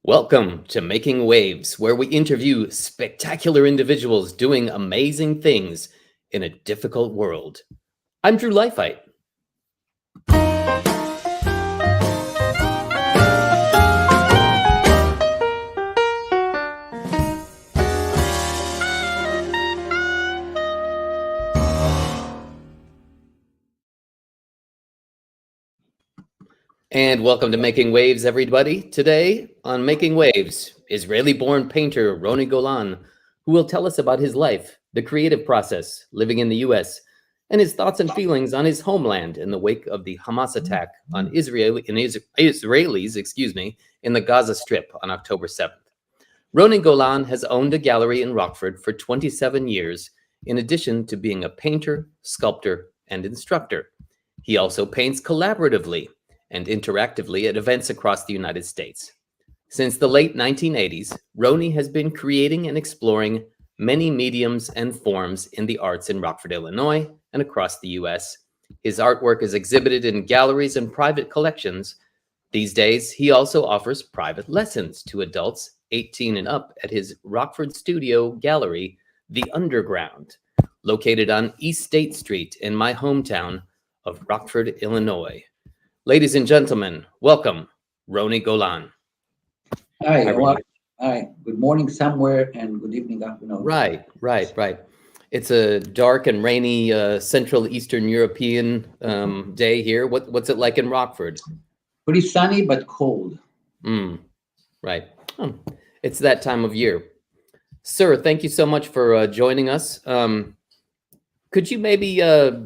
Welcome to Making Waves, where we interview spectacular individuals doing amazing things in a difficult world. I'm Drew Leifheit. And welcome to Making Waves, everybody. Today on Making Waves, Israeli-born painter Roni Golan, who will tell us about his life, the creative process, living in the U.S., and his thoughts and feelings on his homeland in the wake of the Hamas attack on Israelis, in the Gaza Strip on October 7th. Roni Golan has owned a gallery in Rockford for 27 years, in addition to being a painter, sculptor, and instructor. He also paints collaboratively and interactively at events across the United States. Since the late 1980s, Roni has been creating and exploring many mediums and forms in the arts in Rockford, Illinois, and across the US. His artwork is exhibited in galleries and private collections. These days, he also offers private lessons to adults 18 and up at his Rockford studio gallery, The Underground, located on East State Street in my hometown of Rockford, Illinois. Ladies and gentlemen, welcome, Roni Golan. Hi. Hi. Good morning somewhere and good evening, afternoon. Right. It's a dark and rainy Central Eastern European day here. What's it like in Rockford? Pretty sunny, but cold. Right. It's that time of year. Sir, thank you so much for joining us. Could you maybe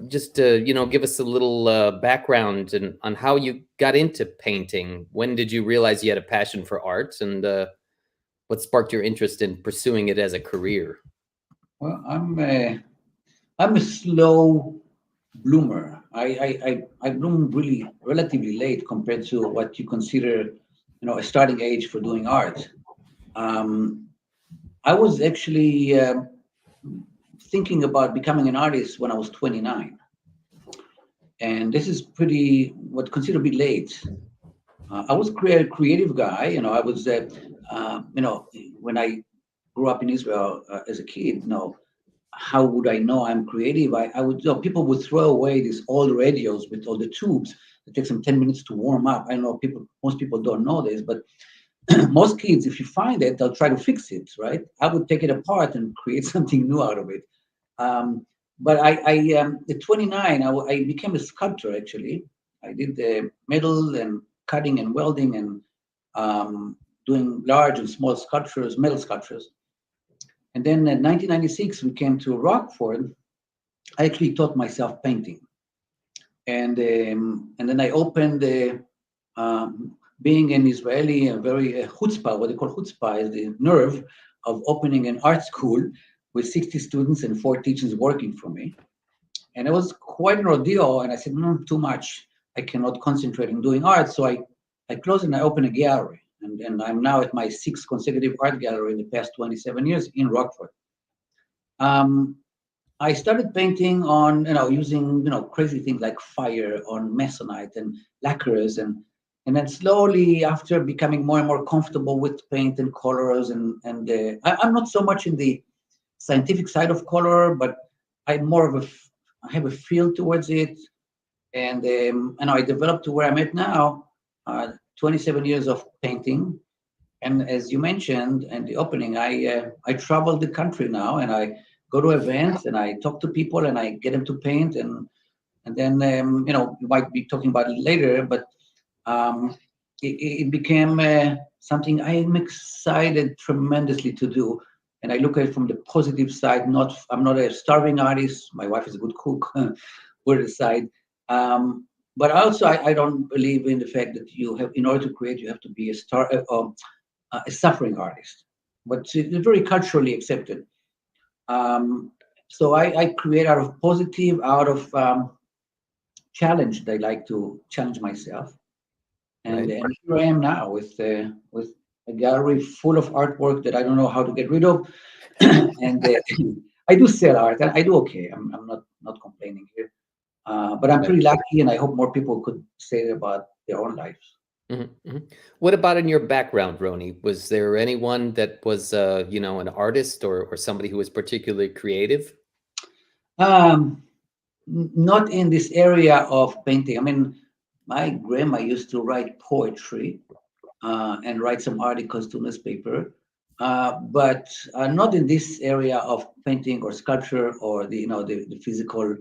just give us a little background on how you got into painting? When did you realize you had a passion for art, and what sparked your interest in pursuing it as a career? Well, I'm a slow bloomer. I bloom really relatively late compared to what you consider, a starting age for doing art. I was actually thinking about becoming an artist when I was 29. And this is what considered to be late. I was a creative guy. I was, when I grew up in Israel as a kid, how would I know I'm creative? I would, people would throw away these old radios with all the tubes. It takes them 10 minutes to warm up. I know most people don't know this, but most kids, if you find it, they'll try to fix it, right? I would take it apart and create something new out of it. But at 29, I became a sculptor, actually. I did the metal and cutting and welding and doing large and small sculptures, metal sculptures. And then in 1996, we came to Rockford. I actually taught myself painting. And then I opened, being an Israeli, a very chutzpah, what they call chutzpah is the nerve of opening an art school with 60 students and 4 teachers working for me. And it was quite an ordeal. And I said, too much. I cannot concentrate on doing art. So I closed and I opened a gallery. And I'm now at my 6th consecutive art gallery in the past 27 years in Rockford. I started painting on, using, crazy things like fire on masonite and lacquers. And then slowly, after becoming more and more comfortable with paint and colors, I'm not so much in the scientific side of color, but I have a feel towards it, and I developed to where I'm at now. 27 years of painting, and as you mentioned in the opening, I travel the country now, and I go to events, and I talk to people, and I get them to paint, and then we might be talking about it later, but it became something I am excited tremendously to do. And I look at it from the positive side. I'm not a starving artist. My wife is a good cook. We're the side. But also, I don't believe in the fact that in order to create, you have to be a suffering artist. But it's very culturally accepted. So I create out of positive, out of challenge. I like to challenge myself. And here I am now with a gallery full of artwork that I don't know how to get rid of. And I do sell art, and I do okay. I'm not complaining here. But I'm pretty lucky, and I hope more people could say that about their own lives. Mhm, mhm. What about in your background, Roni? Was there anyone that was, an artist or somebody who was particularly creative? Um, Not in this area of painting. I mean, my grandma used to write poetry and write some articles to newspaper, but not in this area of painting or sculpture or the physical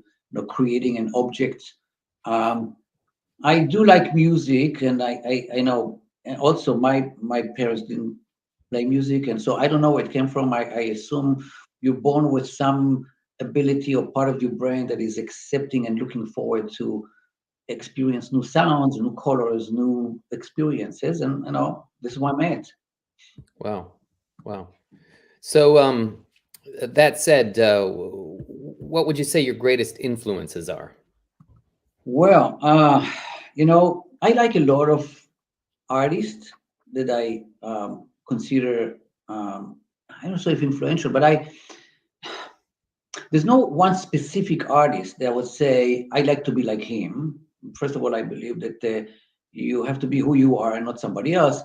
creating an object. Um, I do like music, and I know, and also my parents didn't play music, and so I don't know where it came from. I assume you're born with some ability or part of your brain that is accepting and looking forward to experience new sounds, new colors, new experiences, and this is why I'm at. Wow. Wow. So, that said, what would you say your greatest influences are? Well, I like a lot of artists that I consider. I don't know if influential, but there's no one specific artist that would say I like to be like him. First of all, I believe that you have to be who you are and not somebody else.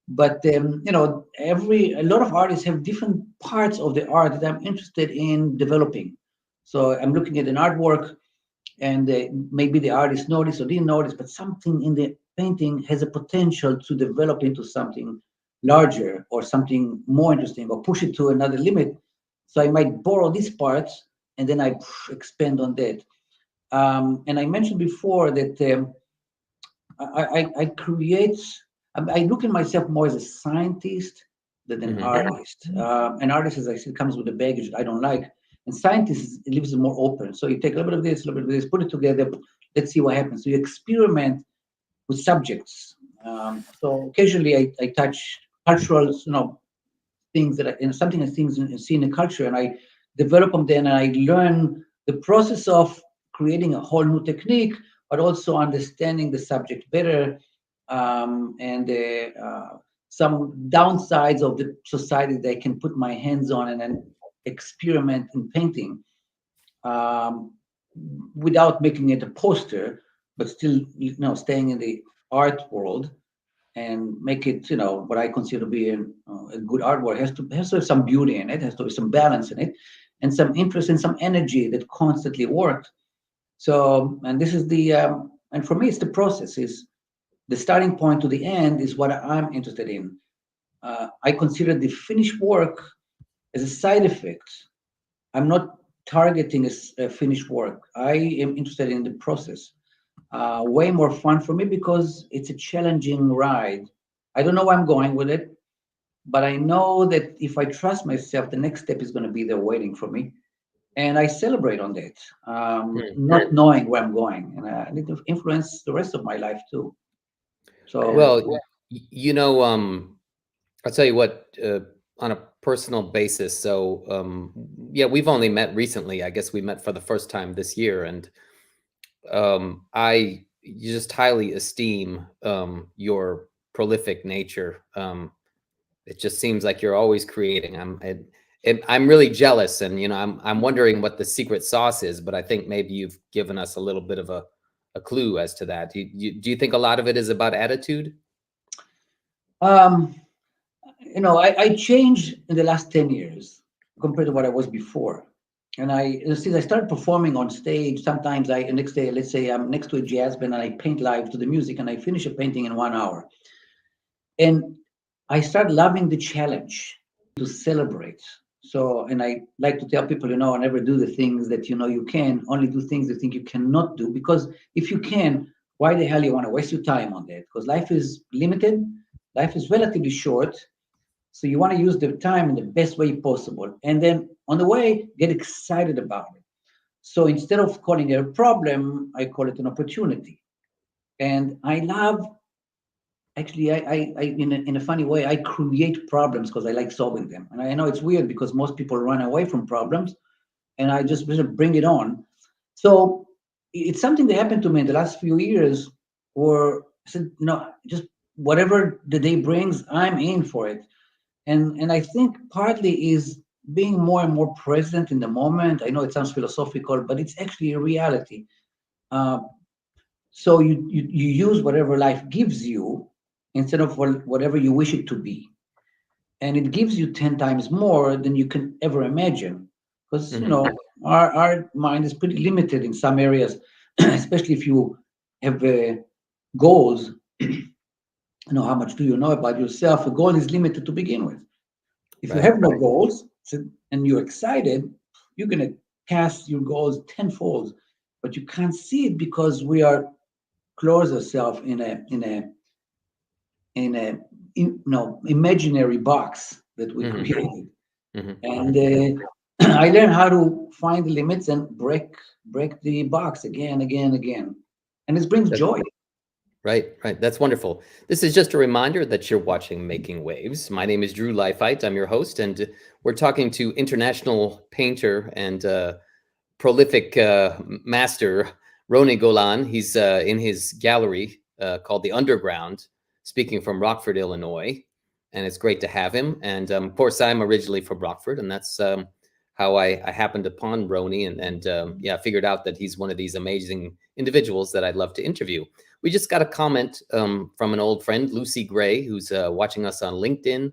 But a lot of artists have different parts of the art that I'm interested in developing. So I'm looking at an artwork, and maybe the artist noticed or didn't notice, but something in the painting has a potential to develop into something larger or something more interesting or push it to another limit. So I might borrow these parts and then I expand on that. And I mentioned before that I create, I look at myself more as a scientist than an Hmm. artist. An artist, as I said, comes with a baggage that I don't like. And scientists, it leaves it more open. So you take a little bit of this, a little bit of this, put it together, let's see what happens. So you experiment with subjects. So occasionally I touch cultural, things that something I see in the culture, and I develop them. Then and I learn the process of creating a whole new technique, but also understanding the subject better, and some downsides of the society that I can put my hands on and then experiment in painting, um, without making it a poster, but still, staying in the art world and make it, what I consider to be a good artwork. Has to have some beauty in it, has to have some balance in it, and some interest and some energy that constantly works. So, and this is and for me, it's the process. Is the starting point to the end is what I'm interested in. I consider the finished work as a side effect. I'm not targeting a finished work. I am interested in the process. Way more fun for me because it's a challenging ride. I don't know where I'm going with it, but I know that if I trust myself, the next step is going to be there waiting for me. And I celebrate on that, not knowing where I'm going. And I need to influence the rest of my life too. So, Well, I'll tell you what, on a personal basis. So, yeah, we've only met recently. I guess we met for the first time this year, and I just highly esteem your prolific nature. It just seems like you're always creating. I'm really jealous, and I'm wondering what the secret sauce is. But I think maybe you've given us a little bit of a clue as to that. Do you think a lot of it is about attitude? um, I changed in the last 10 years compared to what I was before. And since I started performing on stage, sometimes the next day, let's say I'm next to a jazz band and I paint live to the music and I finish a painting in 1 hour. And I start loving the challenge to celebrate. So, and I like to tell people, I never do the things that you can, only do things that think you cannot do. Because if you can, why the hell you want to waste your time on that? Because life is limited, life is relatively short. So you want to use the time in the best way possible. And then on the way, get excited about it. So instead of calling it a problem, I call it an opportunity. And I love, actually, I in a funny way, I create problems because I like solving them. And I know it's weird because most people run away from problems, and I just sort of bring it on. So it's something that happened to me in the last few years, where I said, just whatever the day brings, I'm in for it. And I think partly is being more and more present in the moment. I know it sounds philosophical, but it's actually a reality. Uh, so you use whatever life gives you, instead of whatever you wish it to be. And it gives you 10 times more than you can ever imagine. Because, our mind is pretty limited in some areas, especially if you have goals. How much do you know about yourself? A goal is limited to begin with. If you have no goals and you're excited, you're going to cast your goals tenfold, but you can't see it because we are close ourselves in a imaginary box that we created. And I learned how to find the limits and break the box again, and it brings joy. Right. That's wonderful. This is just a reminder that you're watching Making Waves. My name is Drew Leifheit. I'm your host, and we're talking to international painter and prolific master Roni Golan. He's in his gallery called The Underground, speaking from Rockford, Illinois, and it's great to have him. And of course, I'm originally from Rockford, and that's how I happened upon Roni, and figured out that he's one of these amazing individuals that I'd love to interview. We just got a comment from an old friend, Lucy Gray, who's watching us on LinkedIn.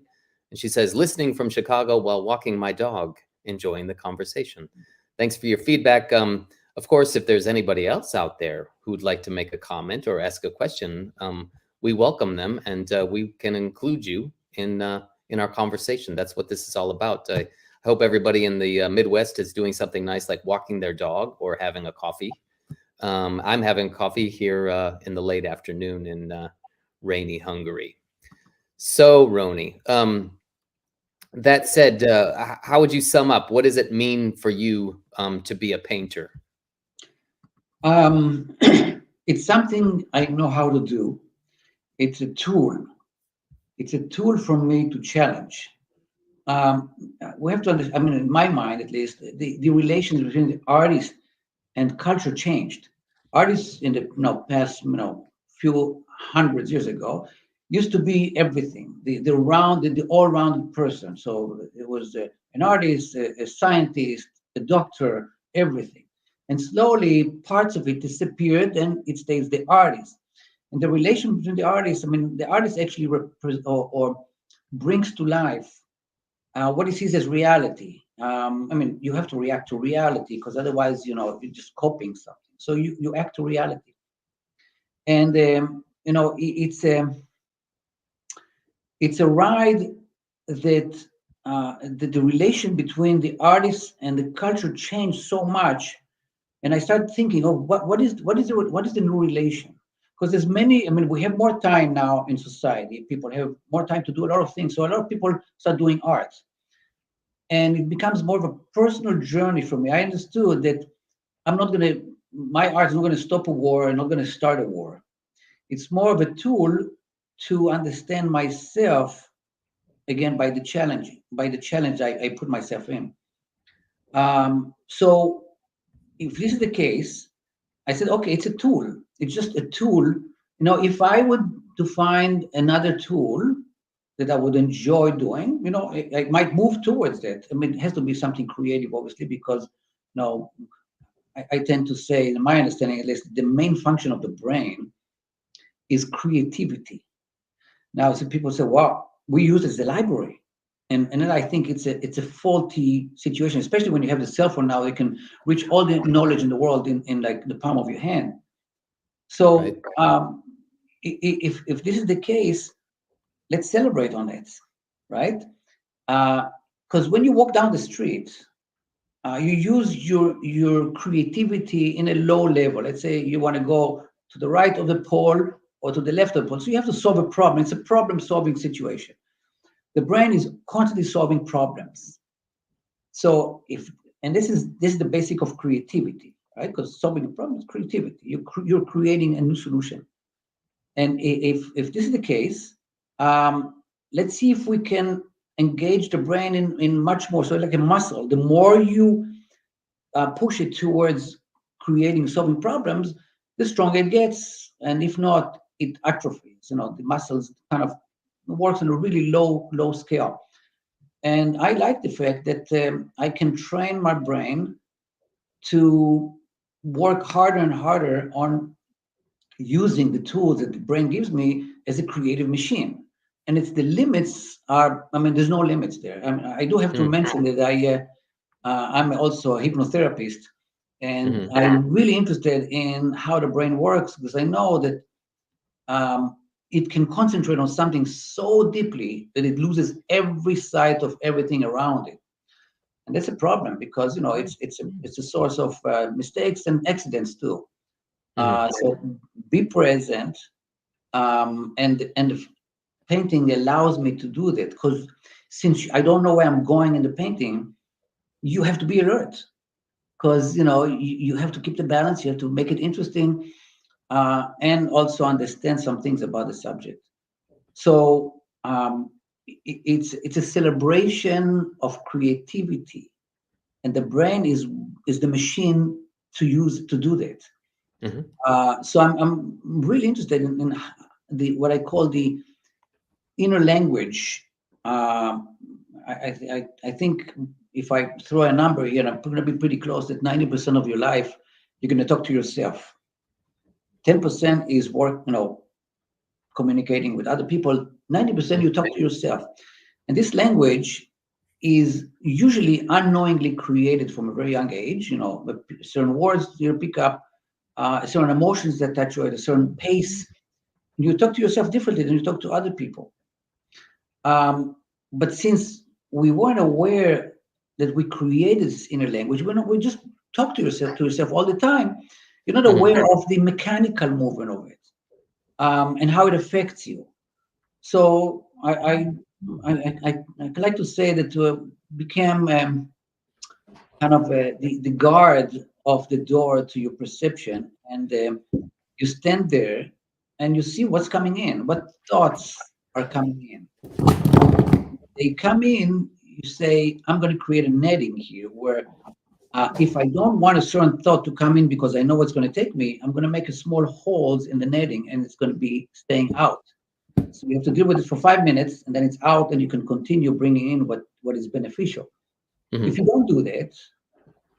And she says, listening from Chicago while walking my dog, enjoying the conversation. Thanks for your feedback. Of course, if there's anybody else out there who'd like to make a comment or ask a question, we welcome them, and we can include you in our conversation. That's what this is all about. I hope everybody in the Midwest is doing something nice like walking their dog or having a coffee. I'm having coffee here in the late afternoon in rainy Hungary. So, Roni, that said, how would you sum up? What does it mean for you to be a painter? It's something I know how to do. It's a tool. It's a tool for me to challenge. We have to understand, in my mind at least, the relations between the artist and culture changed. Artists in the past few hundreds years ago used to be everything, the all-rounded person. So it was an artist, a scientist, a doctor, everything. And slowly parts of it disappeared, and it stays the artist. And the relation between the artists, the artist actually or brings to life what he sees as reality. You have to react to reality, because otherwise, you're just copying something. So you act to reality. And, it's a ride that the relation between the artist and the culture changed so much. And I started thinking, what is the new relation? Because there's many, we have more time now in society. People have more time to do a lot of things. So a lot of people start doing art. And it becomes more of a personal journey for me. I understood that my art is not going to stop a war and not going to start a war. It's more of a tool to understand myself, again, by the challenge I put myself in. So if this is the case, I said, okay, it's a tool. It's just a tool. If I would to find another tool that I would enjoy doing, I might move towards that. It has to be something creative, obviously, because I tend to say, in my understanding at least, the main function of the brain is creativity. Now, some people say, well, we use it as a library. And then I think it's a faulty situation, especially when you have the cell phone now. They can reach all the knowledge in the world in like the palm of your hand. So right. If this is the case, let's celebrate on it, right? Because when you walk down the street, you use your creativity in a low level. Let's say you want to go to the right of the pole or to the left of the pole. So you have to solve a problem. It's a problem-solving situation. The brain is constantly solving problems. So this is the basic of creativity, right? Because solving a problem is creativity. You're creating a new solution. And if this is the case, let's see if we can engage the brain in much more, so like a muscle. The more you push it towards solving problems, the stronger it gets. And if not, it atrophies. The muscles kind of works on a really low scale. And I like the fact that I can train my brain to work harder and harder on using the tools that the brain gives me as a creative machine. And it's the limits are, I mean, there's no limits there. I do have to mention that I'm also a hypnotherapist, and I'm really interested in how the brain works, because I know that it can concentrate on something so deeply that it loses every sight of everything around it. And that's a problem, because it's a source of mistakes and accidents too. So be present, and the painting allows me to do that, because since I don't know where I'm going in the painting, you have to be alert, because you have to keep the balance, you have to make it interesting, and also understand some things about the subject. So it's a celebration of creativity, and the brain is the machine to use to do that. So I'm really interested in the what I call the inner language. I think if I throw a number here, I'm going to be pretty close, that 90% of your life you're going to talk to yourself. 10% is work, communicating with other people. 90% you talk to yourself. And this language is usually unknowingly created from a very young age. Certain words you pick up, certain emotions that touch you at a certain pace. You talk to yourself differently than you talk to other people. But since we weren't aware that we created this inner language, we just talk to yourself all the time. You're not aware of the mechanical movement of it, and how it affects you. So I like to say that became kind of the guard of the door to your perception, and you stand there and you see what's coming in, what thoughts are coming in. They come in, you say, I'm going to create a netting here where if I don't want a certain thought to come in because I know it's going to take me, I'm going to make a small holes in the netting, and it's going to be staying out. So you have to deal with it for 5 minutes, and then it's out, and you can continue bringing in what is beneficial. If you don't do that,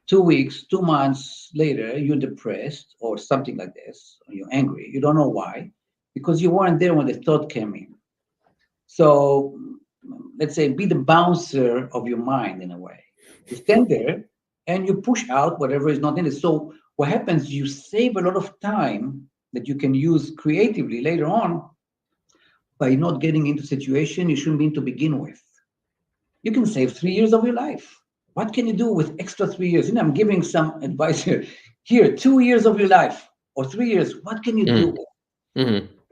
2 weeks, 2 months later, you're depressed or something like this, or you're angry. You don't know why, because you weren't there when the thought came in. So let's say be the bouncer of your mind in a way. You stand there and you push out whatever is not needed. So what happens, you save a lot of time that you can use creatively later on by not getting into situation you shouldn't be in to begin with. You can save 3 years of your life. What can you do with extra 3 years? I'm giving some advice here. Here, 2 years of your life or 3 years, what can you do?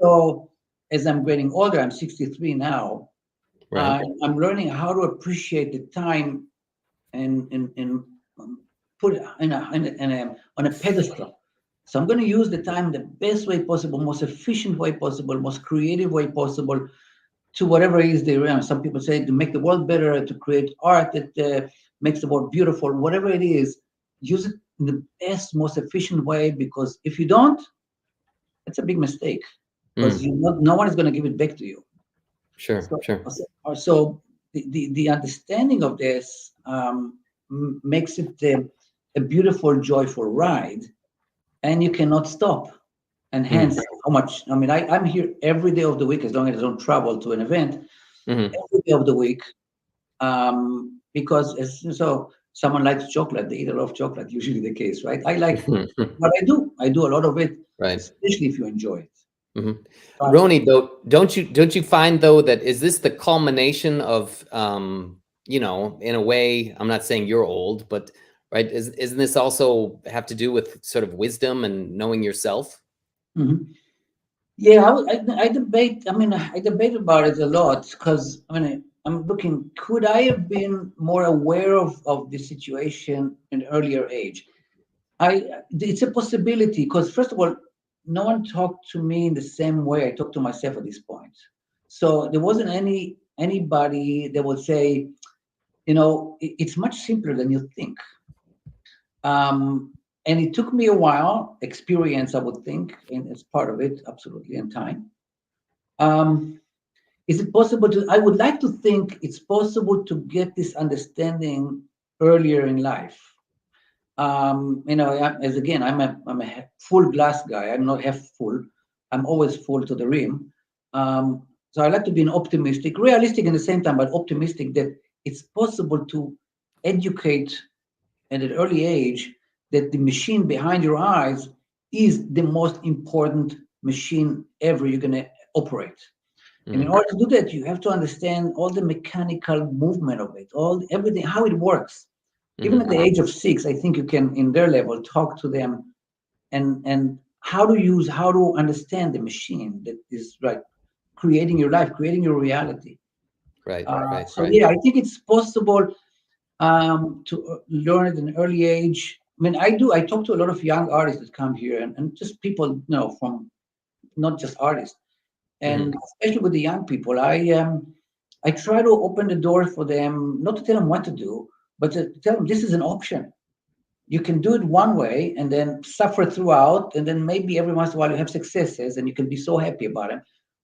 So as I'm getting older, I'm 63 now. Right. I'm learning how to appreciate the time and put it on a pedestal. So I'm going to use the time the best way possible, most efficient way possible, most creative way possible, to whatever is there. Some people say to make the world better, to create art that makes the world beautiful, whatever it is, use it in the best, most efficient way, because if you don't, it's a big mistake, because no one is going to give it back to you. Sure. So the understanding of this makes it a beautiful, joyful ride, and you cannot stop. And hence, how much, I'm here every day of the week, as long as I don't travel to an event, every day of the week, because so someone likes chocolate, they eat a lot of chocolate, usually the case, right? I like what I do a lot of it, right, especially if you enjoy it. Roni, though, don't you find though that is this the culmination of in a way, I'm not saying you're old, but right, isn't this also have to do with sort of wisdom and knowing yourself? Yeah, I debate. I debate about it a lot, because I'm looking. Could I have been more aware of the situation in an earlier age? It's a possibility, because first of all, no one talked to me in the same way I talk to myself at this point. So there wasn't anybody that would say, it's much simpler than you think. And it took me a while, experience, I would think, and it's part of it, absolutely, and time. Is it possible I would like to think it's possible to get this understanding earlier in life. As again, I'm a full glass guy. I'm not half full. I'm always full to the rim. So I like to be an optimistic, realistic in the same time, but optimistic that it's possible to educate at an early age that the machine behind your eyes is the most important machine ever you're going to operate. And in order to do that, you have to understand all the mechanical movement of it, everything, how it works. Even at the age of 6, I think you can, in their level, talk to them and how to understand the machine that is like creating your life, creating your reality. Right. Yeah, I think it's possible to learn at an early age. I mean, I talk to a lot of young artists that come here and just people, from not just artists. And especially with the young people, I try to open the door for them, not to tell them what to do, but to tell them this is an option. You can do it one way and then suffer throughout, and then maybe every once in a while you have successes and you can be so happy about it.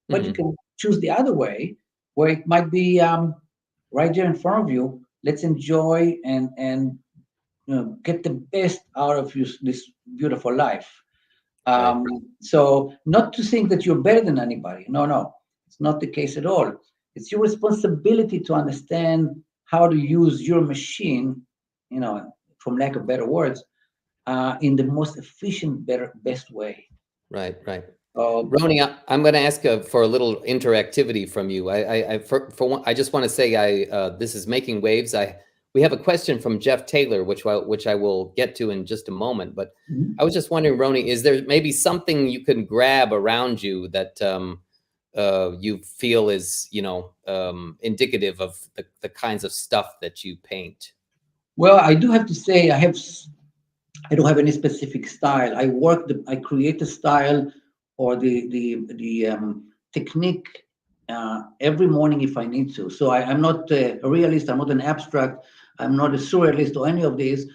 But you can choose the other way, where it might be right there in front of you. Let's enjoy and get the best out of this beautiful life. So not to think that you're better than anybody. No, it's not the case at all. It's your responsibility to understand how to use your machine, from lack of better words, in the most efficient, best way. Right. Roni, I'm going to ask for a little interactivity from you. For one, I just want to say this is Making Waves. We have a question from Jeff Taylor, which I will get to in just a moment. But I was just wondering, Roni, is there maybe something you can grab around you that you feel is indicative of the kinds of stuff that you paint? Well, I do have to say I don't have any specific style. I create a style or the technique every morning if I need to. So I'm not a realist. I'm not an abstract. I'm not a surrealist or any of these.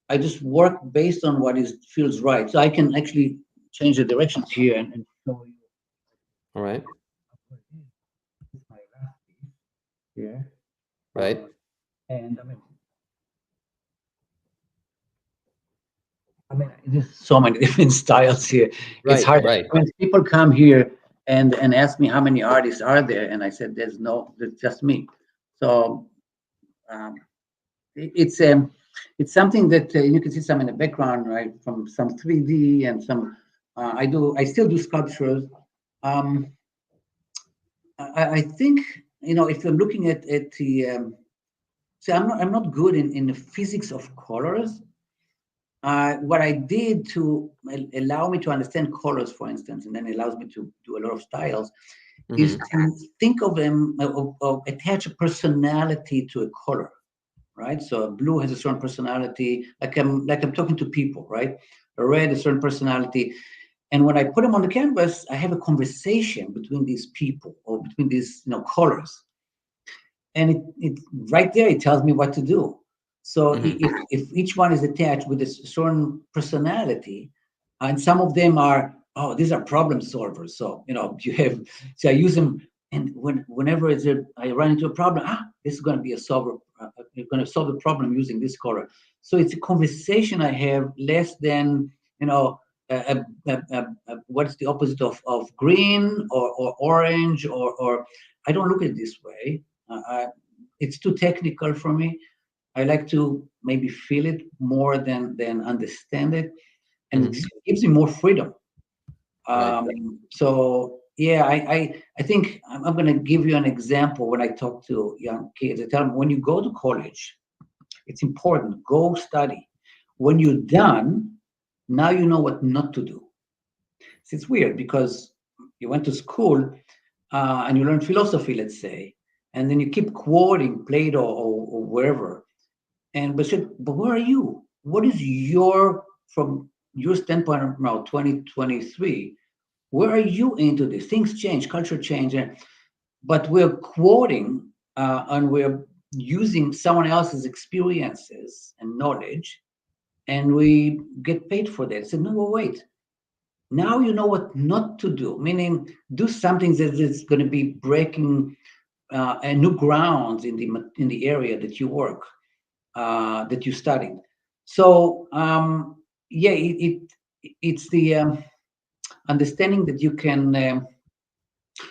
I just work based on what feels right. So I can actually change the directions here and show you. All right. My last piece here. Right. And there's so many different styles here. It's hard. When people come here and ask me how many artists are there, and I said there's just me. So it's something that you can see some in the background, right? From some 3D and some. I still do sculptures. I think if you're looking at the. See, I'm not good in the physics of colors. What I did to allow me to understand colors, for instance, and then allows me to do a lot of styles, is to think of them, attach a personality to a color, right? So blue has a certain personality, like I'm talking to people, right? A red, a certain personality. And when I put them on the canvas, I have a conversation between these people or between these colors. And it right there, it tells me what to do. So if each one is attached with a certain personality, and some of them are, these are problem solvers. So I use them, and whenever I run into a problem, this is going to be a solver. You're going to solve the problem using this color. So it's a conversation I have, less than what's the opposite of green or orange or I don't look at it this way. It's too technical for me. I like to maybe feel it more than understand it, and it gives me more freedom. So yeah, I think I'm going to give you an example. When I talk to young kids, I tell them, when you go to college, it's important, go study. When you're done, now you know what not to do. So it's weird because you went to school and you learn philosophy, let's say, and then you keep quoting Plato or wherever. But where are you? What is from your standpoint now, 2023, where are you into this? Things change, culture change, but we're quoting and we're using someone else's experiences and knowledge, and we get paid for that. So no, wait. Now you know what not to do, meaning do something that is going to be breaking new grounds in the area that you work, that you studied. So it's the understanding that you can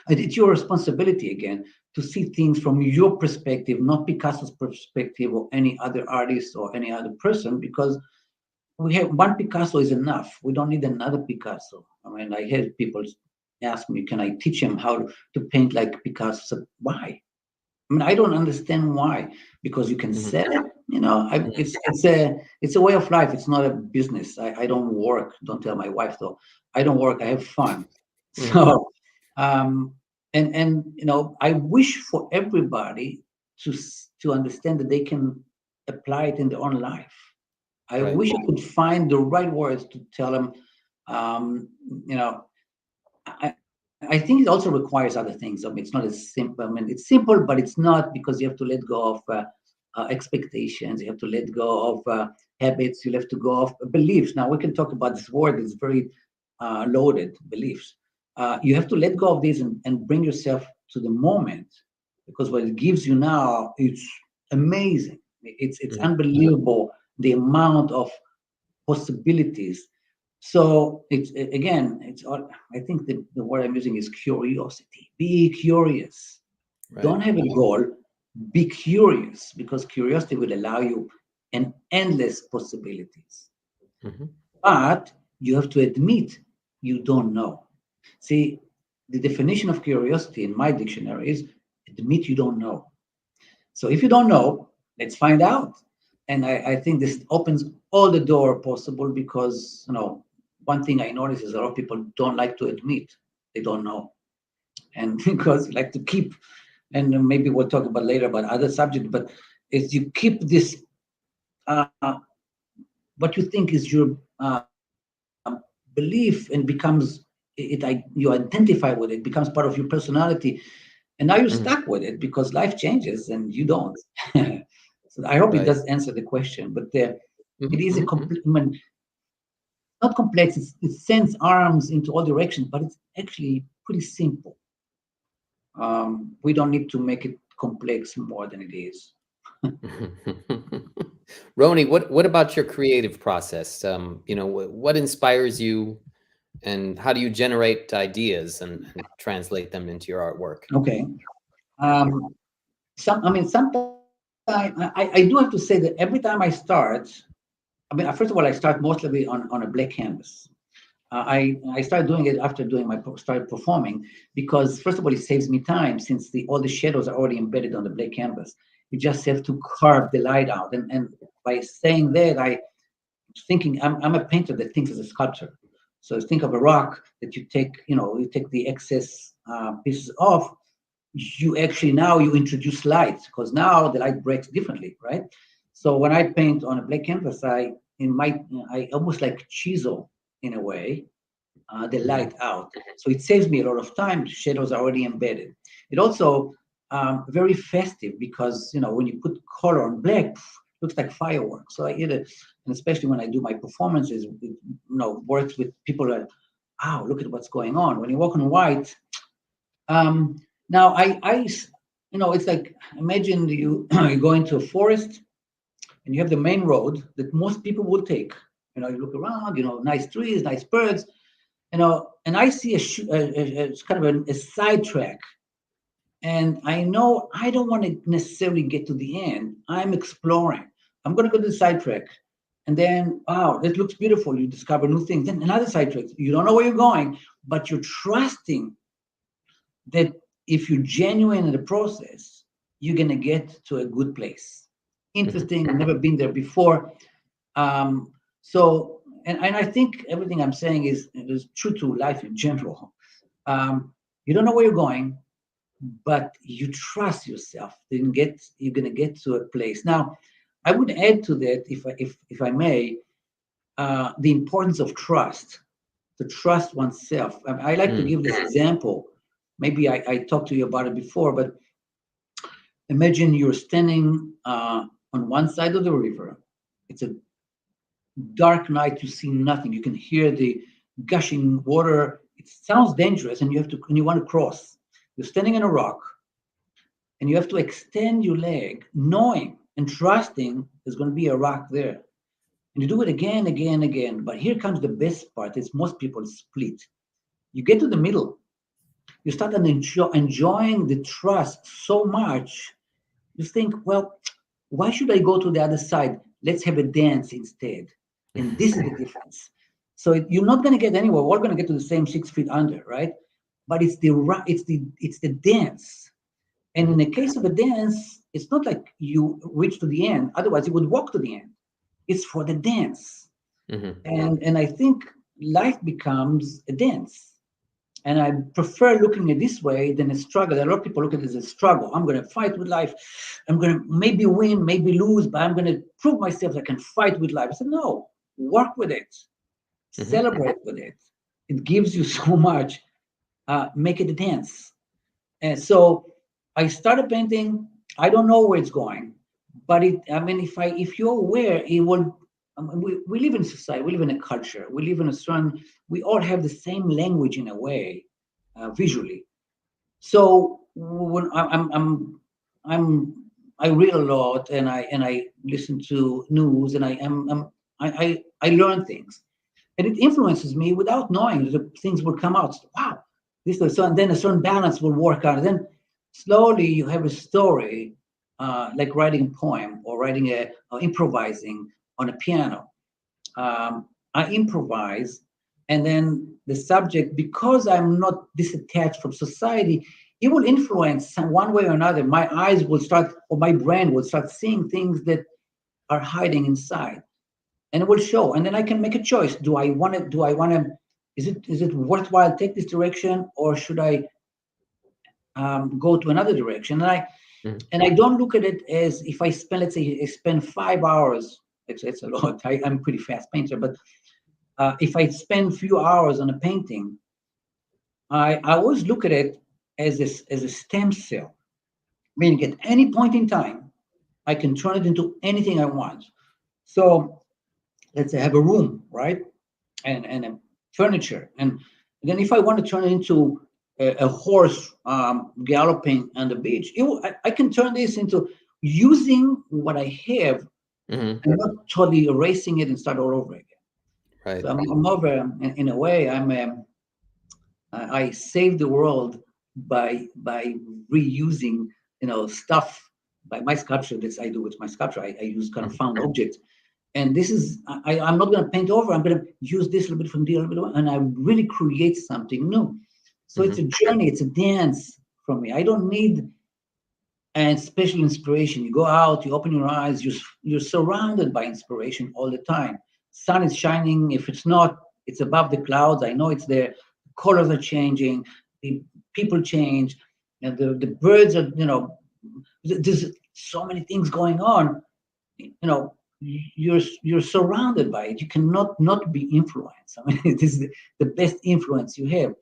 And it's your responsibility again to see things from your perspective, not Picasso's perspective or any other artist or any other person, because we have one Picasso is enough. We don't need another Picasso. I mean, I had people ask me, can I teach him how to paint like Picasso? I said, why? I mean, I don't understand why. Because you can sell it. You know, it's a way of life. It's not a business. I don't work. Don't tell my wife though. I don't work. I have fun. So, and you know, I wish for everybody to understand that they can apply it in their own life. I Right. wish I could find the right words to tell them. You know, I, I think it also requires other things. I mean, it's not as simple. I mean, it's simple, but it's not, because you have to let go of expectations. You have to let go of habits. You have to go of beliefs. Now, we can talk about this word. It's very loaded, beliefs. You have to let go of these and bring yourself to the moment, because what it gives you now, it's amazing. It's unbelievable, the amount of possibilities. So it's again, it's all, I think the word I'm using is curiosity. Be curious. Don't Right. have a goal. Be curious, because curiosity will allow you an endless possibilities. But you have to admit you don't know. See, the definition of curiosity in my dictionary is admit you don't know. So if you don't know, let's find out. And I think this opens all the door possible, because you know, one thing I notice is a lot of people don't like to admit they don't know, and because they like to keep, and maybe we'll talk about later about other subjects, but if you keep this, uh, what you think is your belief, and becomes you identify with it, becomes part of your personality, and now you're stuck with it because life changes and you don't. So I hope it Right. does answer the question, but it is a complete, I mean, not complex. It sends arms into all directions, but it's actually pretty simple. We don't need to make it complex more than it is. Roni, what about your creative process? You know, what inspires you, and how do you generate ideas and translate them into your artwork? Okay. Um, sometimes I do have to say that every time I start, I mean, first of all, I start mostly on a black canvas. I started doing it after started performing, because first of all, it saves me time, since all the shadows are already embedded on the black canvas. You just have to carve the light out, and by saying that, I'm a painter that thinks as a sculptor. So think of a rock that you take the excess pieces off. You actually now you introduce light, because now the light breaks differently, right? So when I paint on a black canvas, I almost like chisel, in a way, the light out. So it saves me a lot of time. Shadows are already embedded. It also very festive, because when you put color on black, looks like fireworks. So I get it, and especially when I do my performances, works with people that, wow, look at what's going on. When you walk on white, now it's like, imagine you go into a forest and you have the main road that most people will take. You look around, nice trees, nice birds, and I see it's kind of a side track. And I know I don't want to necessarily get to the end. I'm exploring. I'm going to go to the side track. And then, wow, this looks beautiful. You discover new things. Then another side track. You don't know where you're going, but you're trusting that if you're genuine in the process, you're going to get to a good place. Interesting. I've never been there before. And I think everything I'm saying is true to life in general. You don't know where you're going, but you trust yourself. You're going to get to a place. Now, I would add to that, if I may, the importance of trust, to trust oneself. I like to give this example. Maybe I talked to you about it before, but imagine you're standing on one side of the river. It's a dark night, you see nothing. You can hear the gushing water. It sounds dangerous, and you want to cross. You're standing on a rock, and you have to extend your leg, knowing and trusting there's going to be a rock there. And you do it again, again, again. But here comes the best part: is most people split. You get to the middle, you start enjoying the trust so much, you think, well, why should I go to the other side? Let's have a dance instead. And this is the difference. So you're not going to get anywhere. We're going to get to the same 6 feet under, right? But it's the dance. And in the case of a dance, it's not like you reach to the end. Otherwise, you would walk to the end. It's for the dance. And I think life becomes a dance. And I prefer looking at it this way than a struggle. A lot of people look at it as a struggle. I'm going to fight with life. I'm going to maybe win, maybe lose, but I'm going to prove myself that I can fight with life. I said, no, work with it. Celebrate with it. It gives you so much. Make it a dance. And so I started painting. I don't know where it's going, but if you're aware, it will. We live in society. We live in a culture. We live in a certain. We all have the same language in a way, visually. So when I read a lot and I listen to news and I learn things, and it influences me without knowing. The things will come out. Wow, this is so. And then a certain balance will work out. And then slowly you have a story, like writing a poem or writing or improvising on a piano. I improvise, and then the subject, because I'm not disattached from society, it will influence one way or another. My eyes will start, or my brain will start seeing things that are hiding inside, and it will show. And then I can make a choice. Do I want to? Is it worthwhile take this direction, or should I go to another direction? And I don't look at it as if I spend, let's say, I spend 5 hours. It's a lot. I'm a pretty fast painter, but if I spend a few hours on a painting, I always look at it as a stem cell, meaning at any point in time, I can turn it into anything I want. So let's say I have a room, right, and a furniture, and then if I want to turn it into a horse galloping on the beach, I can turn this into using what I have, and not totally erasing it and start all over again. Right. So I'm over, in a way, I save the world by reusing, stuff. By my sculpture, that I do with my sculpture, I use kind of found objects. And this is, I'm not going to paint over. I'm going to use this a little bit from there, and I really create something new. So it's a journey. It's a dance for me. I don't need a special inspiration. You go out, you open your eyes, you're surrounded by inspiration all the time. Sun is shining. If it's not, it's above the clouds. I know it's there. The colors are changing. The people change. And the birds are, there's so many things going on. You're surrounded by it. You cannot not be influenced. I mean, it is the best influence you have.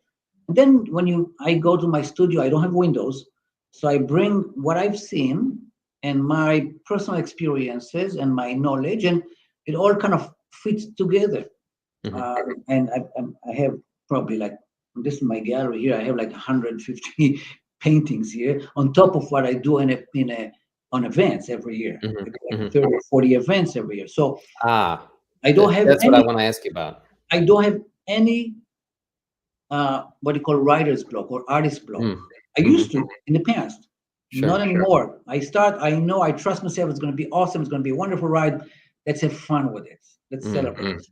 And then when I go to my studio, I don't have windows, so I bring what I've seen and my personal experiences and my knowledge, and it all kind of fits together. And I have probably, like, this is my gallery here. I have like 150 paintings here on top of what I do on events every year, like 30 or 40 events every year. So I don't have that's what I want to ask you about. I don't have any what you call writer's block or artist block. I used to in the past, not anymore. I trust myself. It's going to be awesome. It's going to be a wonderful ride. Let's have fun with it. Let's celebrate.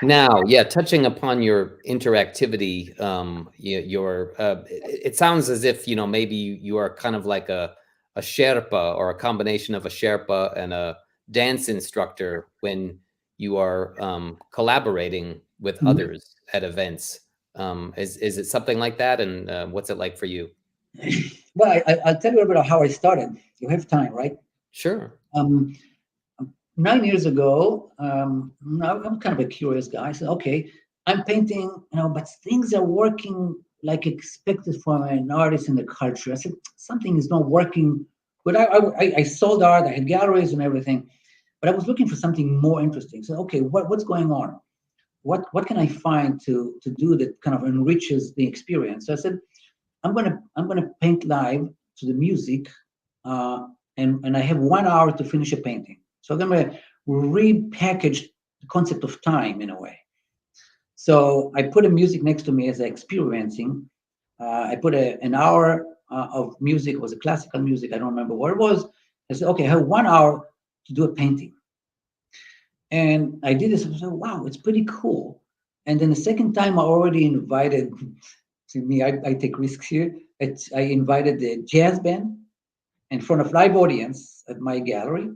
Now, touching upon your interactivity, it sounds as if, maybe you are kind of like a Sherpa, or a combination of a Sherpa and a dance instructor when you are collaborating with others at events. Is it something like that? And what's it like for you? Well, I'll tell you a bit of how I started. You have time, right? Sure. 9 years ago, I'm kind of a curious guy. I said, okay, I'm painting, but things are working like expected from an artist in the culture. I said, something is not working. But I sold art, I had galleries and everything, but I was looking for something more interesting. So, okay, what's going on? What can I find to do that kind of enriches the experience? So I said, I'm gonna paint live to the music, and I have 1 hour to finish a painting. So I'm gonna repackage the concept of time in a way. So I put a music next to me as experiencing. I put an hour of music. It was a classical music. I don't remember what it was. I said, okay, I have 1 hour to do a painting. And I did this. I was like, wow, it's pretty cool. And then the second time, I already invited, see me, I take risks here. I invited the jazz band in front of live audience at my gallery.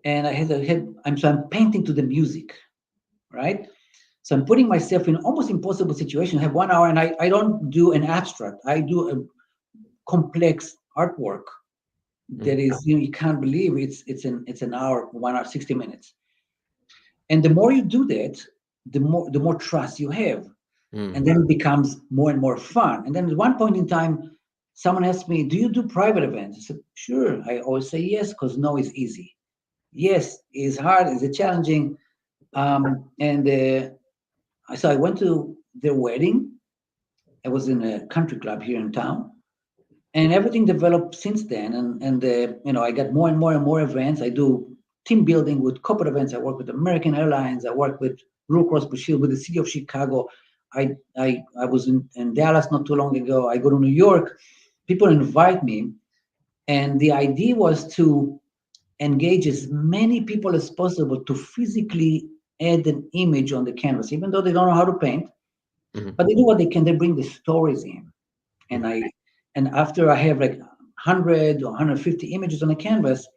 And I'm painting to the music, right? So I'm putting myself in almost impossible situation. I have 1 hour, and I don't do an abstract. I do a complex artwork that is, you can't believe it's an hour, 1 hour, 60 minutes. And the more you do that, the more trust you have. And then it becomes more and more fun. And then at one point in time, someone asked me, do you do private events? I said, sure. I always say yes, because no is easy. Yes is hard, is challenging. So I went to their wedding. I was in a country club here in town. And everything developed since then. And I got more and more and more events. I do team building with corporate events. I work with American Airlines. I work with Blue Cross Blue Shield, with the city of Chicago. I was in Dallas not too long ago. I go to New York. People invite me. And the idea was to engage as many people as possible to physically add an image on the canvas, even though they don't know how to paint. But they do what they can. They bring the stories in. And after I have like 100 or 150 images on a canvas,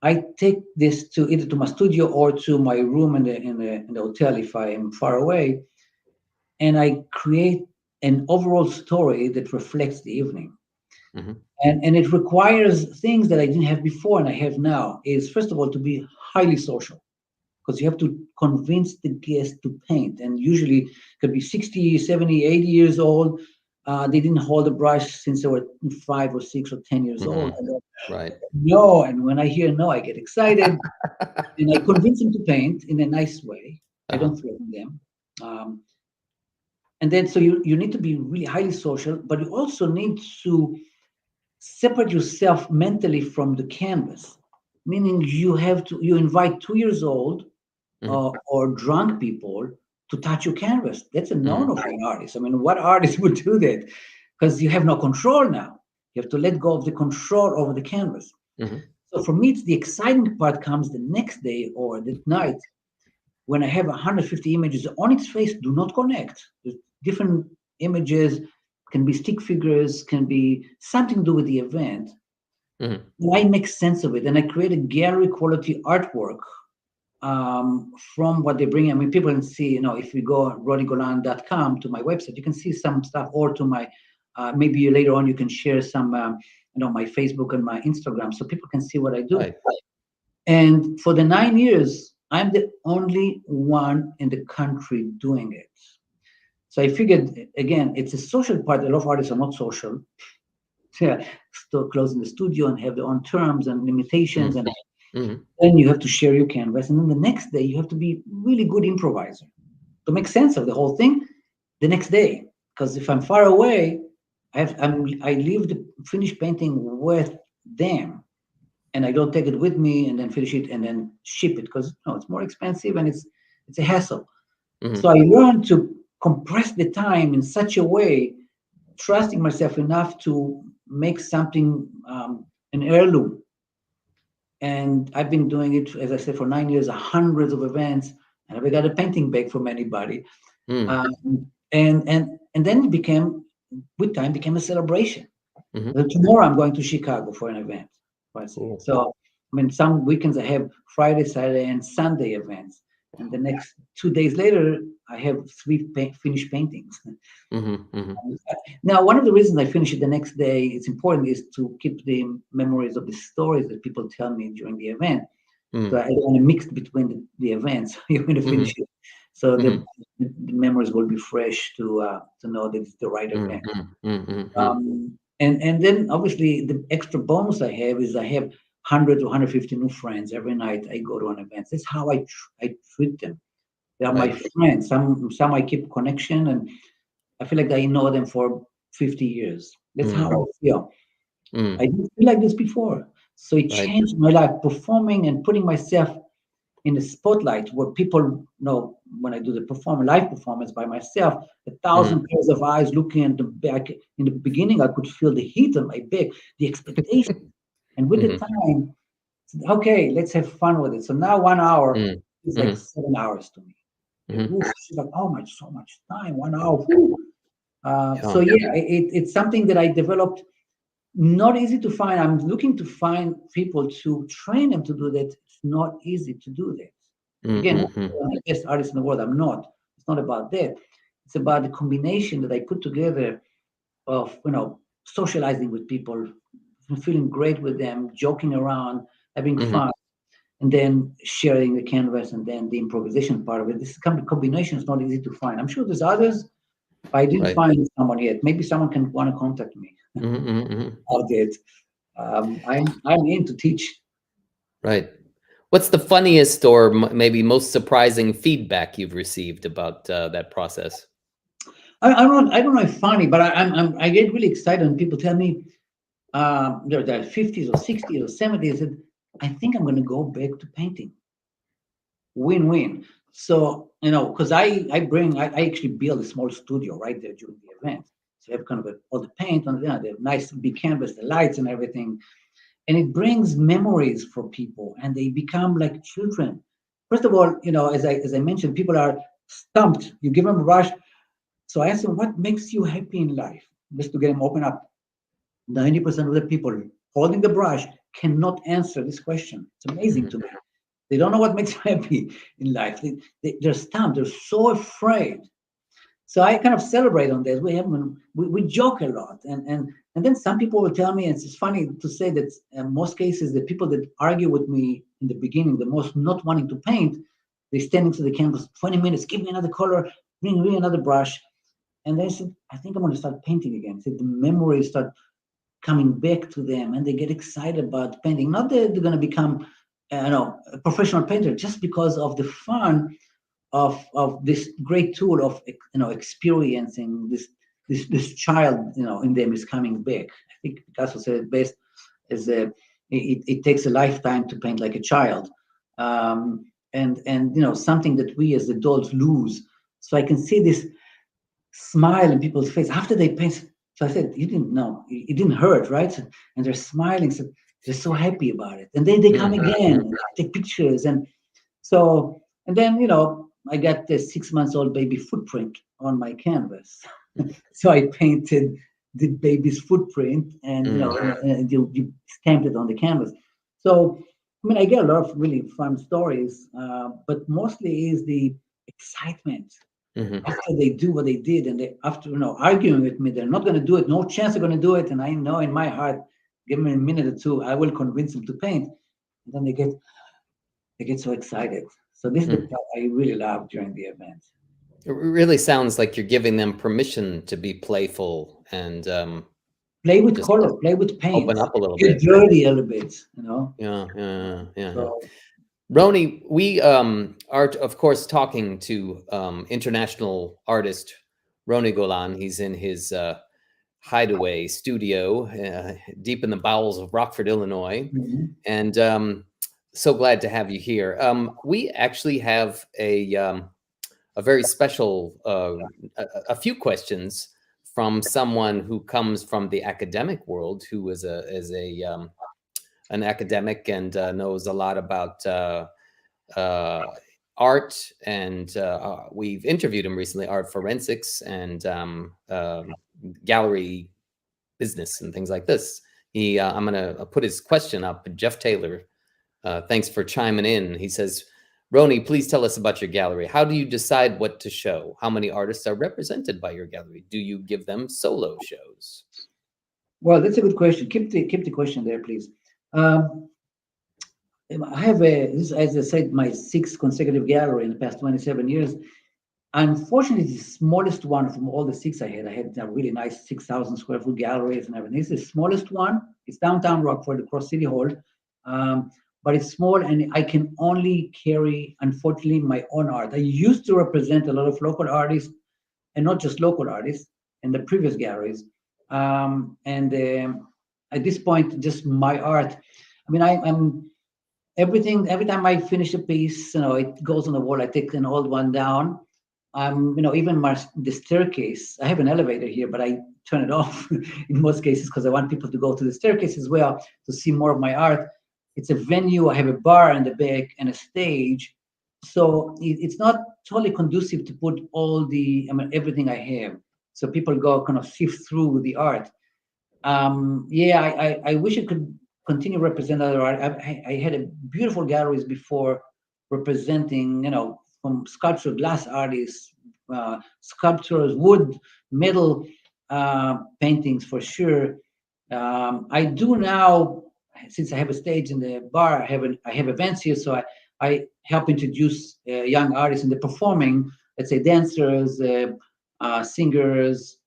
I take this to either to my studio or to my room in the hotel if I am far away, and I create an overall story that reflects the evening. And it requires things that I didn't have before and I have now. Is first of all to be highly social, because you have to convince the guest to paint, and usually it could be 60, 70, 80 years old. They didn't hold a brush since they were 5 or 6 or 10 years old. Right. No, and when I hear no, I get excited, and I convince them to paint in a nice way. I don't threaten them. And then, so you need to be really highly social, but you also need to separate yourself mentally from the canvas, meaning you invite 2 years old or drunk people to touch your canvas. That's a no-no for an artist. I mean, what artist would do that? Because you have no control now. You have to let go of the control over the canvas. So for me, it's the exciting part comes the next day or the night when I have 150 images on its face, do not connect. There's different images, can be stick figures, can be something to do with the event. I make sense of it, and I create a gallery quality artwork from what they bring. I mean, people can see, if you go ronigolan.com to my website, you can see some stuff, or to my, maybe later on you can share some, my Facebook and my Instagram, so people can see what I do. Right. And for the 9 years, I'm the only one in the country doing it. So I figured, again, it's a social part. A lot of artists are not social. Still closing the studio and have their own terms and limitations. And then you have to share your canvas. And then the next day, you have to be really good improviser to make sense of the whole thing the next day. Because if I'm far away, I leave the finished painting with them. And I don't take it with me and then finish it and then ship it, because it's more expensive and it's a hassle. So I learned to compress the time in such a way, trusting myself enough to make something an heirloom. And I've been doing it, as I said, for 9 years, hundreds of events. I never got a painting back from anybody. And then it became, with time, became a celebration. Tomorrow I'm going to Chicago for an event. So, I mean, some weekends I have Friday, Saturday, and Sunday events. And the next 2 days later, I have 3 finished paintings. Now, one of the reasons I finish it the next day, it's important, is to keep the memories of the stories that people tell me during the event. So I don't want to mix between the events. You're going to finish it. So the memories will be fresh to know that it's the right event. And then obviously the extra bonus I have is I have 100 to 150 new friends every night I go to an event. That's how I treat them. They are my friends. Some I keep connection, and I feel like I know them for 50 years. That's how I feel. I didn't feel like this before. So it changed my life, performing and putting myself in the spotlight where people know when I do the live performance by myself, 1,000 pairs of eyes looking at the back. In the beginning, I could feel the heat on my back, the expectation. And with the time, okay, let's have fun with it. So now 1 hour is like 7 hours to me. She's like, oh my, so much time, 1 hour. So yeah, it's something that I developed. Not easy to find. I'm looking to find people to train them to do that. It's not easy to do that. Again, I'm the best artist in the world. I'm not. It's not about that. It's about the combination that I put together of, socializing with people, feeling great with them, joking around, having fun, and then sharing the canvas, and then the improvisation part of it. This combination is not easy to find. I'm sure there's others, but I didn't find someone yet. Maybe someone can want to contact me. About it. I'm in to teach. Right. What's the funniest or maybe most surprising feedback you've received about that process? I don't know if funny, but I get really excited when people tell me they're 50s or 60s or 70s, and I think I'm going to go back to painting. Win-win. So, because I actually build a small studio right there during the event. So you have kind of all the paint on the nice big canvas, the lights and everything. And it brings memories for people, and they become like children. First of all, as I mentioned, people are stumped. You give them a brush. So I ask them, what makes you happy in life? Just to get them open up. 90% of the people holding the brush cannot answer this question. It's amazing to me. They don't know what makes them happy in life. They're stumped. They're so afraid. So I kind of celebrate on that. We joke a lot, and then some people will tell me, and it's funny to say that in most cases, the people that argue with me in the beginning, the most not wanting to paint, they stand into the canvas 20 minutes, give me another color, bring me another brush, and they said, I think I'm going to start painting again. So the memories start coming back to them, and they get excited about painting. Not that they're going to become, a professional painter, just because of the fun of this great tool of experiencing this child in them is coming back. I think Picasso said it best is it takes a lifetime to paint like a child, and something that we as adults lose. So I can see this smile in people's face after they paint. So I said, you didn't know, it didn't hurt, right? And they're smiling, so they're so happy about it, and then they come again, take pictures, and then I got the 6-month-old baby footprint on my canvas. So I painted the baby's footprint, and and you stamped it on the canvas. So I get a lot of really fun stories, but mostly is the excitement after they do what they did, and after arguing with me, they're not going to do it. No chance they're going to do it, and I know in my heart, give me a minute or two, I will convince them to paint. And then they get so excited. So this is the part I really love during the event. It really sounds like you're giving them permission to be playful and play with color, play with paint, open up a little get bit, dirty a little bit, Yeah. So, Roni, we are of course talking to international artist Roni Golan. He's in his hideaway studio deep in the bowels of Rockford, Illinois, and so glad to have you here. We actually have a very special, a few questions from someone who comes from the academic world, who is an academic and knows a lot about art, and we've interviewed him recently, art forensics and gallery business and things like this. I'm going to put his question up. Jeff Taylor, thanks for chiming in. He says, Roni, please tell us about your gallery. How do you decide what to show? How many artists are represented by your gallery? Do you give them solo shows? Well, that's a good question. Keep the question there, please. I have as I said, my 6th consecutive gallery in the past 27 years. Unfortunately, the smallest one from all the 6 I had. I had a really nice 6,000 square foot galleries and everything. This is the smallest one. It's downtown Rockford, across City Hall. But it's small, and I can only carry, unfortunately, my own art. I used to represent a lot of local artists, and not just local artists, in the previous galleries. At this point, just my art. I'm every time I finish a piece, it goes on the wall. I take an old one down. Even the staircase. I have an elevator here, but I turn it off in most cases because I want people to go to the staircase as well to see more of my art. It's a venue. I have a bar in the back and a stage, so it's not totally conducive to put everything I have. So people go kind of sift through the art. I wish I could continue represent other art. I had a beautiful galleries before representing, from sculpture, glass artists, sculptures, wood, metal paintings for sure. I do now, since I have a stage in the bar. I have events here, so I help introduce young artists in the performing. Let's say dancers, singers.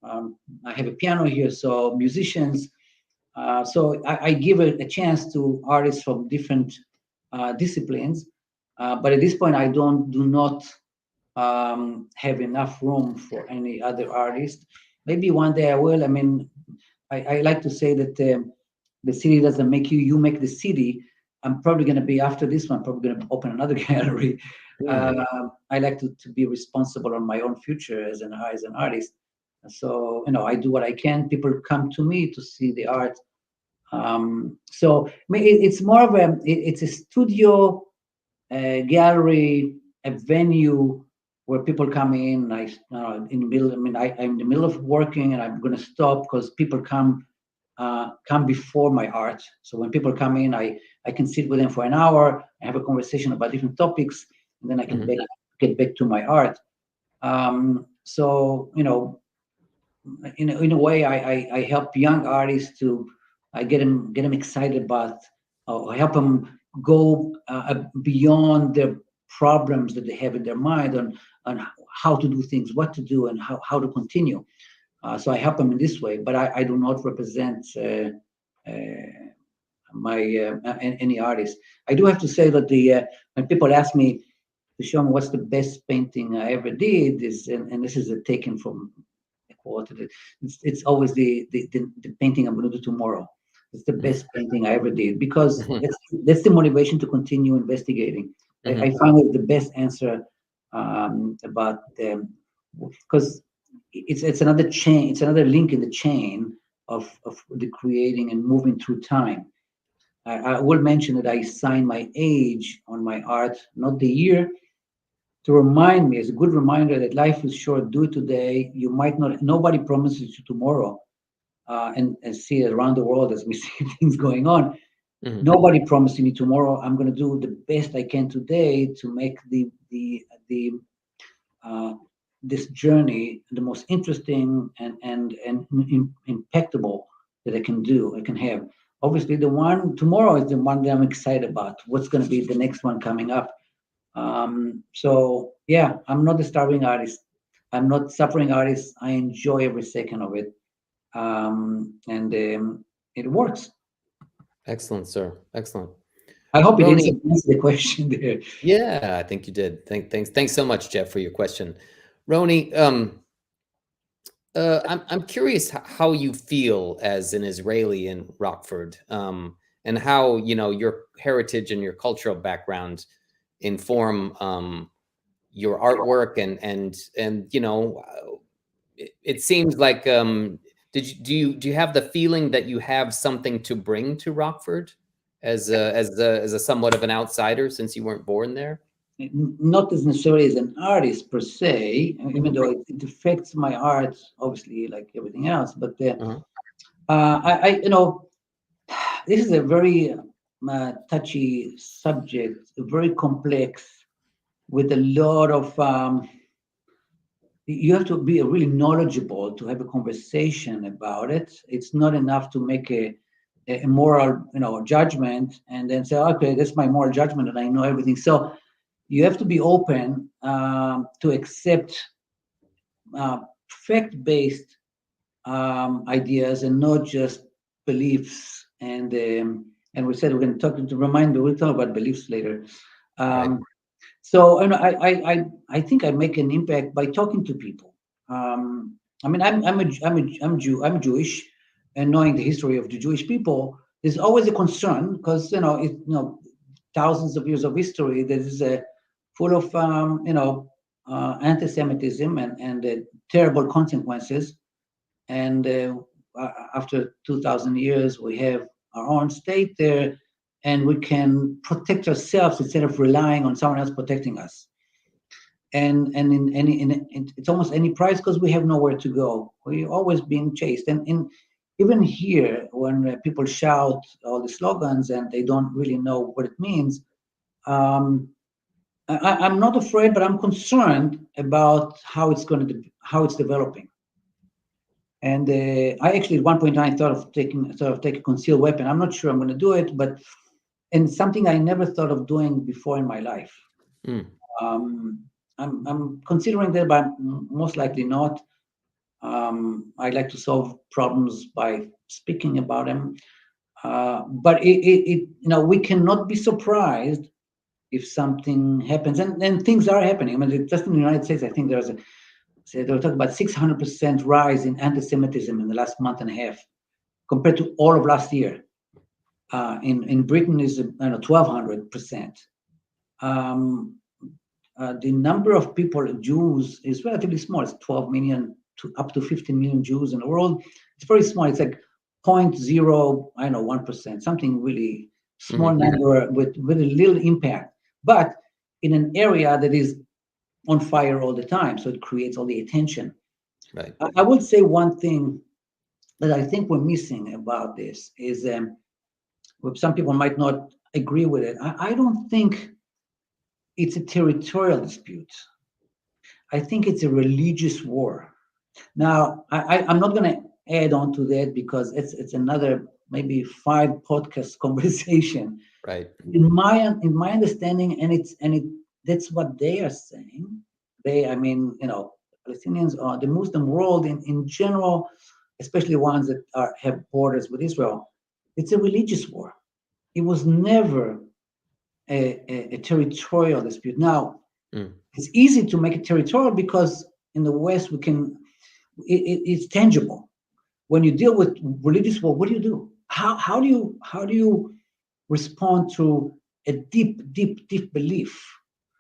I have a piano here, so musicians. So I give a chance to artists from different disciplines. But at this point, I do not have enough room for any other artist. Maybe one day I will. I mean, I like to say that the city doesn't make you, you make the city. I'm probably going to be, after this one, probably going to open another gallery. I like to be responsible on my own future as an artist. So, I do what I can. People come to me to see the art. So it's more of it's a studio, a gallery, a venue where people come in. In the middle. I'm in the middle of working, and I'm going to stop because people come before my art. So when people come in, I can sit with them for an hour and have a conversation about different topics, and then I can get back to my art. So in a way, I help young artists to get them excited about, or help them go beyond the problems that they have in their mind on how to do things, what to do, and how to continue. So I help them in this way, but I do not represent any artist. I do have to say that when people ask me to show me what's the best painting I ever did, and this is taken from a quote. It's always the painting I'm going to do tomorrow. It's the best painting I ever did, because that's the motivation to continue investigating. I find it the best answer about them, because it's another chain, it's another link in the chain of the creating and moving through time. I will mention that I sign my age on my art, not the year, to remind me, as a good reminder, that life is short. Do it today. You might not. Nobody promises you tomorrow, and see it around the world as we see things going on. Nobody promising me tomorrow. I'm going to do the best I can today to make this journey the most interesting and impactable that I can have. Obviously, the one tomorrow is the one that I'm excited about. What's going to be the next one coming up? So yeah, I'm not a starving artist. I'm not suffering artist. I enjoy every second of it, and it works. Excellent, sir. Excellent. I hope it answered the question there. Yeah, I think you did. Thanks so much, Jeff, for your question. Roni, I'm curious how you feel as an Israeli in Rockford, and how your heritage and your cultural background inform your artwork, and it seems like do you have the feeling that you have something to bring to Rockford as a somewhat of an outsider, since you weren't born there? Not as necessarily as an artist per se, even though it affects my art, obviously, like everything else. But I this is a very touchy subject, very complex, with a lot of. You have to be really knowledgeable to have a conversation about it. It's not enough to make a moral, judgment and then say, okay, that's my moral judgment and I know everything. So you have to be open to accept fact-based ideas and not just beliefs. And we said we're going to we'll talk about beliefs later. Right. So I think I make an impact by talking to people. I'm Jewish, and knowing the history of the Jewish people, there's always a concern because thousands of years of history that is full of anti-Semitism and terrible consequences. And after 2,000 years, we have our own state there, and we can protect ourselves instead of relying on someone else protecting us. And it's almost any price because we have nowhere to go. We're always being chased. And even here, when people shout all the slogans and they don't really know what it means, I'm not afraid, but I'm concerned about how it's developing. And I actually at one point I thought of taking a concealed weapon. I'm not sure I'm going to do it, and something I never thought of doing before in my life. I'm considering that, but most likely not. I like to solve problems by speaking about them. But we cannot be surprised if something happens, and things are happening. I mean, just in the United States, I think they were talking about 600% rise in anti-Semitism in the last month and a half, compared to all of last year. In Britain is 1,200%. The number of people, Jews, is relatively small. It's 12 million to up to 15 million Jews in the world. It's very small. It's like 0.01%, something really small number with a little impact, but in an area that is on fire all the time, so it creates all the attention. Right. I would say one thing that I think we're missing about this is, some people might not agree with it. I don't think it's a territorial dispute. I think it's a religious war. Now, I'm not going to add on to that because it's another maybe 5 podcast conversation. Right. In my understanding, that's what they are saying. Palestinians or the Muslim world in general, especially ones that have borders with Israel, it's a religious war. It was never a territorial dispute. Now, it's easy to make it territorial because in the West it's tangible. When you deal with religious war, what do you do? How do you respond to a deep belief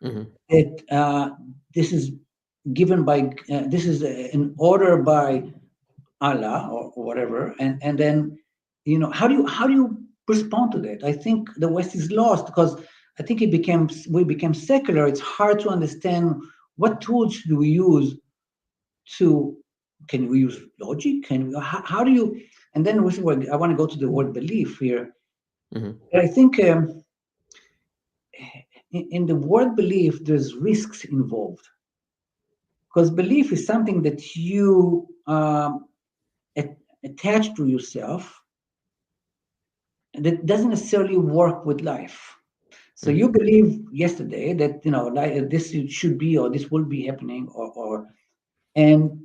that this is given by this is an order by Allah or whatever, and then how do you respond to that? I think the West is lost because I think we became secular. It's hard to understand what tools do we use can we use logic? How do you? And then I want to go to the word belief here. I think in the word belief, there's risks involved, because belief is something that you attach to yourself, and that doesn't necessarily work with life. So you believe yesterday that like this should be or this will be happening, and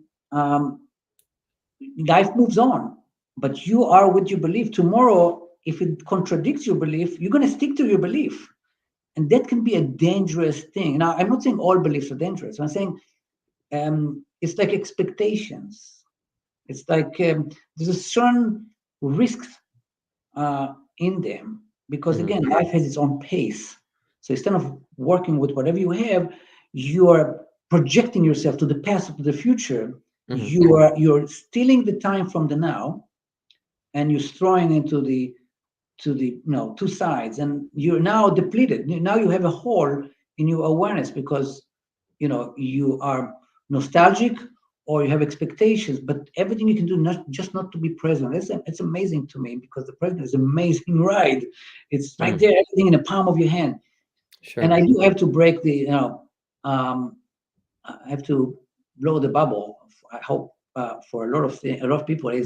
life moves on. But you are what you believe. Tomorrow, if it contradicts your belief, you're going to stick to your belief, and that can be a dangerous thing. Now, I'm not saying all beliefs are dangerous. I'm saying it's like expectations. It's like there's a certain risks in them, because again, life has its own pace. So instead of working with whatever you have, you are projecting yourself to the past or to the future. You're stealing the time from the now, and you're throwing into the two sides, and you're now depleted. Now you have a hole in your awareness because you are nostalgic or you have expectations, but everything you can do not to be present. It's amazing to me, because the present is an amazing ride. It's right there, everything in the palm of your hand. Sure. And I do have to break I have to blow the bubble. I hope for a lot of people is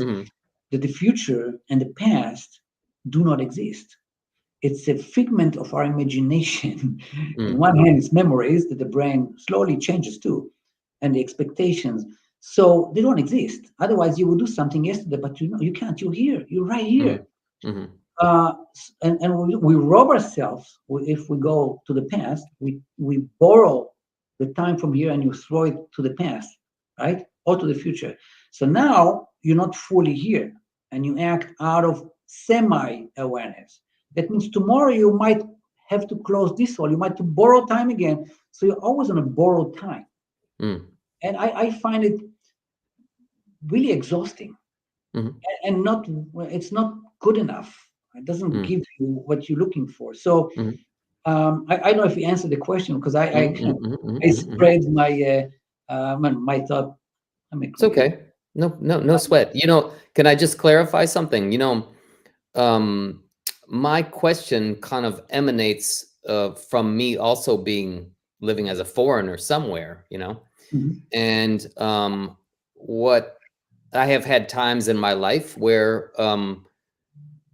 that the future and the past do not exist. It's a figment of our imagination. On one hand, it's memories that the brain slowly changes to, and the expectations. So they don't exist. Otherwise, you would do something yesterday, but you can't. You're here. You're right here. And we rob ourselves if we go to the past. We borrow the time from here and you throw it to the past, right? Or to the future. So now you're not fully here, and you act out of semi-awareness. That means tomorrow you might have to close this hole. You might have to borrow time again. So you're always on a borrowed time. Mm. And I find it really exhausting. Mhm. And not, it's not good enough. It doesn't give you what you're looking for. So Mhm. I don't know if you answered the question, because I Mhm, mhm, mhm, I mhm, mhm. spread my thought. I mean, It's okay. No sweat. Can I just clarify something? Um, my question kind of emanates from me also living as a foreigner somewhere, Mhm. and what I have had times in my life where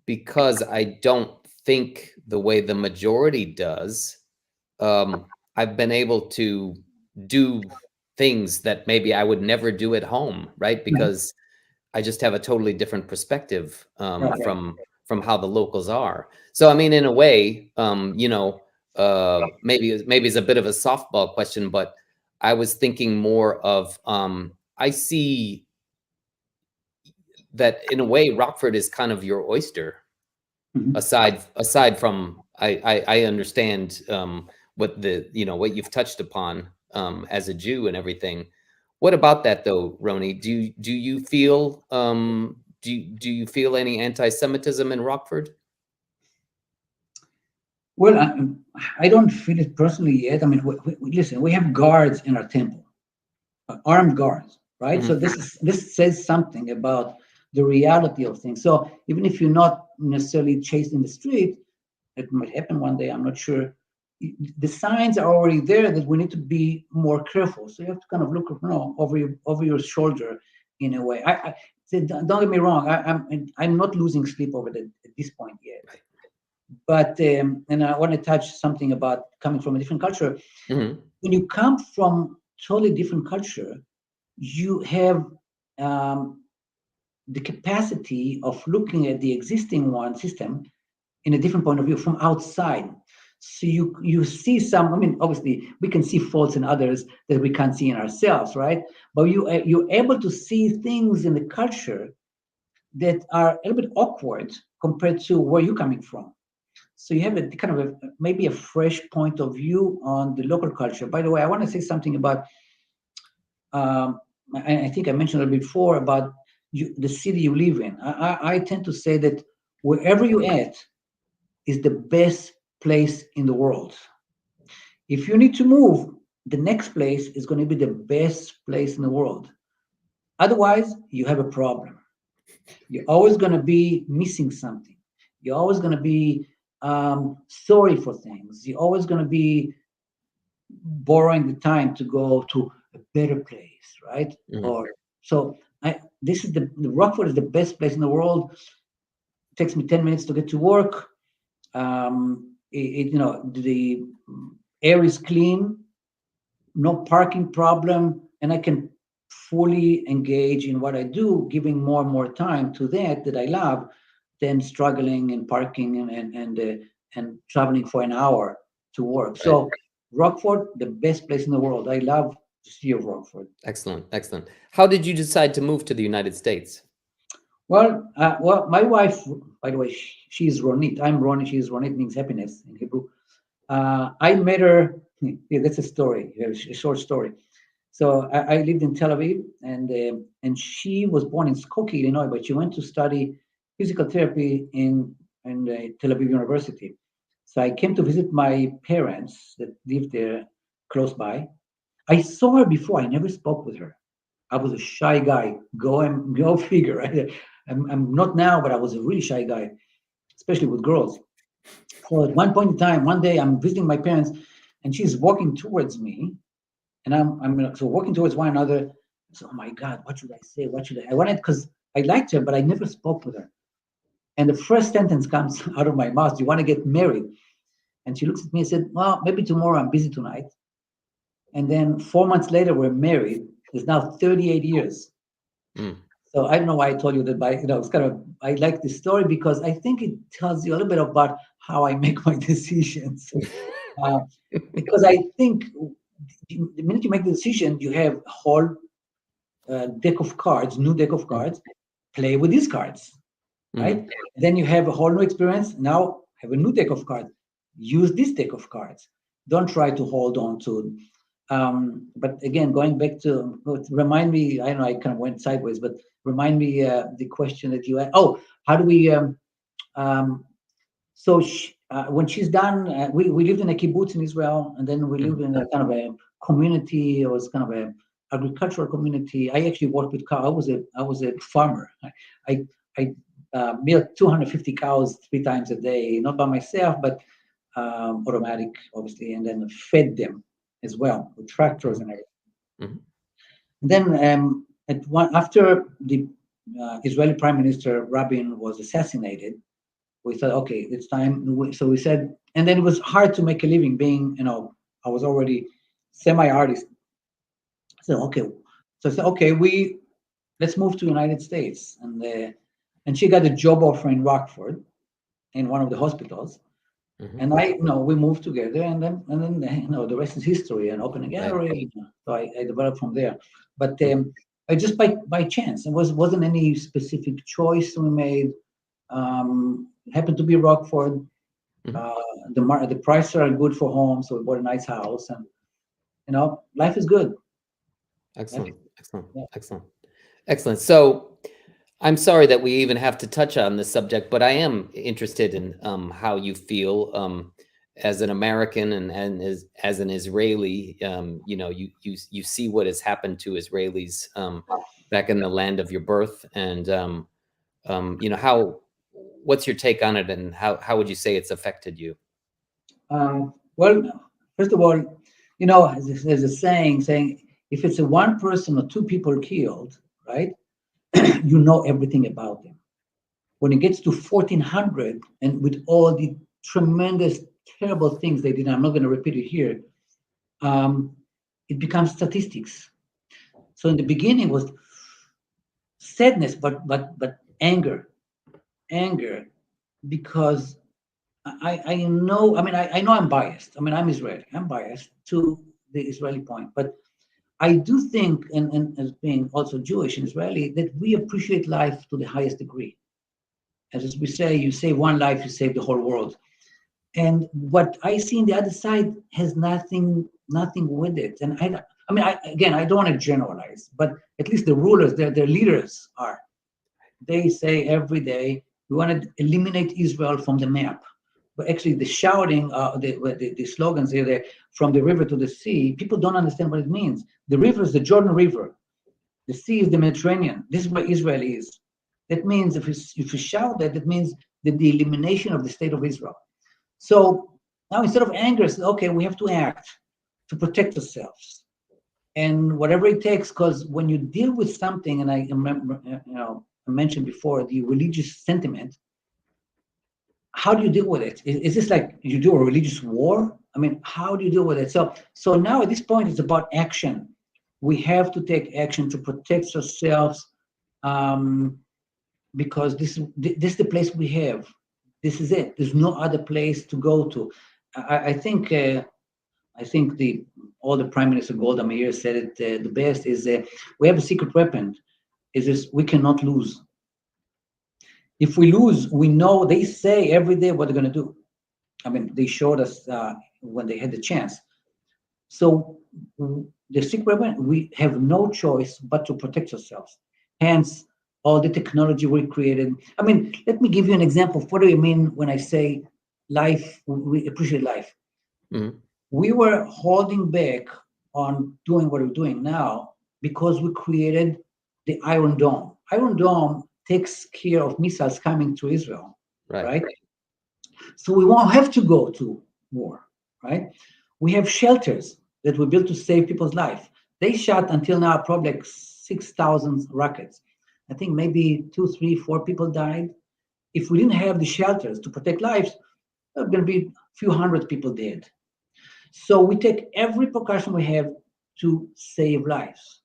because I don't think the way the majority does, I've been able to do things that maybe I would never do at home, right? Right, Because I just have a totally different perspective right. from how the locals are. So, I mean, in a way, maybe it's a bit of a softball question, but I was thinking more of I see that in a way, Rockford is kind of your oyster. Mhm. Aside from I understand what what you've touched upon as a Jew and everything. What about that though, Roni? Do you feel do you feel any anti-Semitism in Rockford? Well, I don't feel it personally yet. I mean, listen, we have guards in our temple, armed guards, right? So Hmm. this says something about the reality of things. So even if you're not necessarily chased in the street, it might happen one day. I'm not sure. The signs are already there that we need to be more careful. So you have to kind of look, over your shoulder in a way. Don't get me wrong. I'm not losing sleep over that at this point yet. Right. But and I want to touch something about coming from a different culture. Hmm. When you come from totally different culture, you have the capacity of looking at the existing one system in a different point of view from outside. So you see some. I mean, obviously, we can see faults in others that we can't see in ourselves, right? But you're able to see things in the culture that are a little bit awkward compared to where you're coming from. So you have a kind of maybe a fresh point of view on the local culture. By the way, I want to say something about. I think I mentioned it before about the city you live in. I tend to say that wherever you at is the best place in the world. If you need to move, the next place is going to be the best place in the world. Otherwise, you have a problem. You're always going to be missing something. You're always going to be sorry for things. You're always going to be borrowing the time to go to a better place, right? Hmm. Or so. This is the Rockford is the best place in the world. It takes me 10 minutes to get to work. The air is clean, no parking problem, and I can fully engage in what I do, giving more and more time to that I love, than struggling and parking and traveling for an hour to work. Right. So Rockford, the best place in the world. I love the city of Rockford. Excellent. Excellent. How did you decide to move to the United States? Well, my wife, by the way, she's Ronit. I'm Roni. She's Ronit, means happiness in Hebrew. I met her. Yeah, that's a story, a short story. So I lived in Tel Aviv, and she was born in Skokie, Illinois, but she went to study physical therapy in Tel Aviv University. So I came to visit my parents that lived there close by. I saw her before. I never spoke with her. I was a shy guy. Go figure. Right? I'm not now, but I was a really shy guy, especially with girls. So at one point in time, one day I'm visiting my parents, and she's walking towards me, and so walking towards one another. So, oh my God, what should I say? What should I wanted, because I liked her, but I never spoke with her. And the first sentence comes out of my mouth: "Do you want to get married?" And she looks at me and said, "Well, maybe tomorrow. I'm busy tonight." And then 4 months later, we're married. It's now 38 years. Mm. So I don't know why I told you that. It's kind of, I like this story because I think it tells you a little bit about how I make my decisions. Uh, because I think the minute you make the decision, you have a whole deck of cards, new deck of Mm. cards. Play with these cards, right? Mhm. Then you have a whole new experience. Now have a new deck of cards. use this deck of cards. Don't try to hold on to. But again, going back to remind me, I don't know, I kind of went sideways, but remind me the question that you asked. Oh, how do we? When she's done, we lived in a kibbutz in Israel, and then we lived in a kind of a community. It was kind of a agricultural community. I actually worked with cows. I was a farmer. I milked 250 cows 3 times a day, not by myself, but automatic, obviously, and then fed them as well with tractors and everything. And then after the Israeli Prime Minister Rabin was assassinated, we thought, okay, it's time. So we said, and then it was hard to make a living being, I was already semi-artist. So okay, so I said, okay, let's move to United States, and she got a job offer in Rockford, in one of the hospitals, and we moved together, and then the rest is history. And opened a gallery, so I developed from there. But I just by chance, it wasn't any specific choice we made. Happened to be Rockford. The prices are good for homes, so we bought a nice house, and life is good. Excellent. So I'm sorry that we even have to touch on this subject, but I am interested in how you feel as an American and as an Israeli. You see what has happened to Israelis back in the land of your birth, and what's your take on it, and how would you say it's affected you? Well, first of all, there's a saying if it's one person or 2 people killed, right, you know everything about them. When it gets to 1,400, and with all the tremendous, terrible things they did, I'm not going to repeat it here, it becomes statistics. So in the beginning was sadness, but anger, because I know I'm biased. I'm Israeli. I'm biased to the Israeli point, but I do think, and as being also Jewish and Israeli, that we appreciate life to the highest degree. As we say, you save one life, you save the whole world. And what I see in the other side has nothing with it. And I don't want to generalize, but at least the rulers, their leaders are. They say every day, we want to eliminate Israel from the map. But actually, the shouting, the slogans there, from the river to the sea, people don't understand what it means. The river is the Jordan River. The sea is the Mediterranean. This is where Israel is. That means if you shout that means that the elimination of the state of Israel. So now instead of anger, it's okay, we have to act to protect ourselves. And whatever it takes, because when you deal with something, and I remember, I mentioned before, the religious sentiment, how do you deal with it? Is this like you do a religious war? How do you deal with it? So now at this point, it's about action. We have to take action to protect ourselves, because this is the place we have. This is it. There's no other place to go to. I think all the Prime Minister Golda Meir said it the best is we have a secret weapon. Is this we cannot lose. If we lose, we know they say every day what they're going to do. They showed us when they had the chance. So the secret weapon, we have no choice but to protect ourselves. Hence, all the technology we created. Let me give you an example. What do you mean when I say life? We appreciate life. We were holding back on doing what we're doing now because we created the Iron Dome. Iron Dome takes care of missiles coming to Israel, right? So we won't have to go to war, right? We have shelters that we built to save people's life. They shot until now probably like 6,000 rockets. I think maybe 2, 3, 4 people died. If we didn't have the shelters to protect lives, there are going to be a few hundred people dead. So we take every precaution we have to save lives.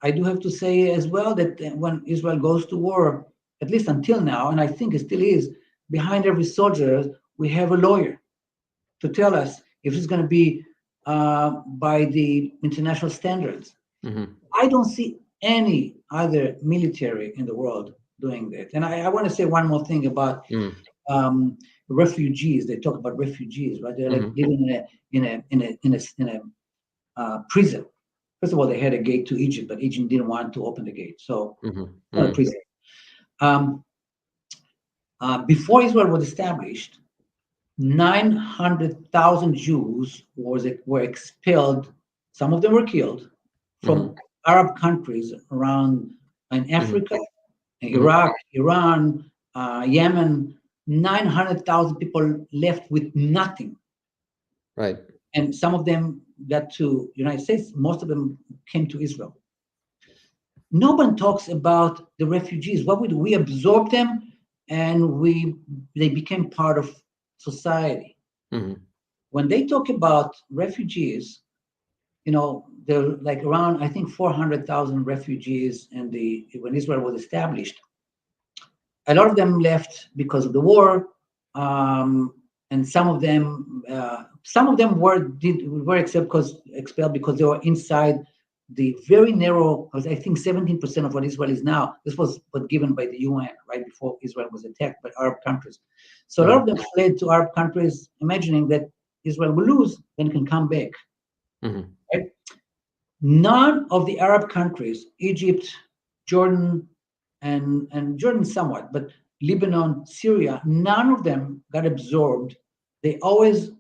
I do have to say as well that when Israel goes to war, at least until now, and I think it still is, behind every soldier, we have a lawyer to tell us if it's going to be by the international standards. I don't see any other military in the world doing that. And I want to say one more thing about refugees. They talk about refugees, right? They're like Mhm. living in a prison. First of all, they had a gate to Egypt, but Egypt didn't want to open the gate, so Mhm. not a Mhm. prison. Before Israel was established, 900,000 Jews were expelled. Some of them were killed from Mhm. Arab countries around in Mhm. Africa, Mhm. Iraq, Iran, Yemen. 900,000 people left with nothing, Right. and some of them got to United States. Most of them came to Israel. No one talks about the refugees. What we do? We absorb them, and they became part of society. Mhm. When they talk about refugees, there are like around, I think, 400,000 refugees when Israel was established. A lot of them left because of the war, and some of them were expelled because they were inside the very narrow. I think 17% of what Israel is now. This was given by the UN right before Israel was attacked by Arab countries. So a lot of Mhm. them fled to Arab countries, imagining that Israel will lose, then can come back. Mhm. Right? None of the Arab countries, Egypt, Jordan, and Jordan somewhat, but Lebanon, Syria, none of them got absorbed. They always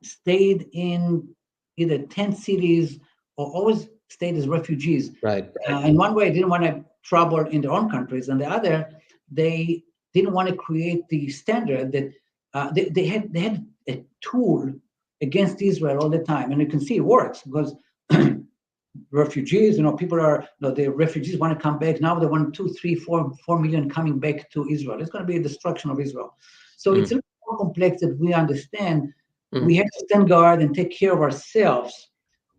stayed in either tent cities or always stayed as refugees. Right. In one way, they didn't want to trouble in their own countries, and the other, they didn't want to create the standard that they had a tool against Israel all the time, and you can see it works because refugees, people are, the refugees want to come back. Now they want 2, 3, 4 million coming back to Israel. It's going to be a destruction of Israel. So it's a Mhm. little more complex that we understand. We Mhm. have to stand guard and take care of ourselves.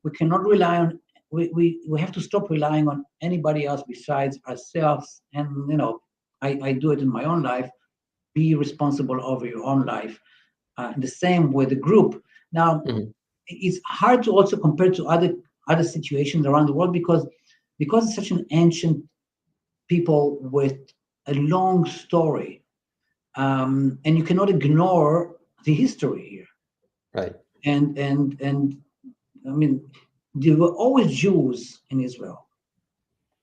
We cannot rely on, we have to stop relying on anybody else besides ourselves. And, I do it in my own life. Be responsible over your own life. The same with the group. Now, Mhm. it's hard to also compare to other situations around the world because it's such an ancient people with a long story, and you cannot ignore the history here. Right. And I mean, there were always Jews in Israel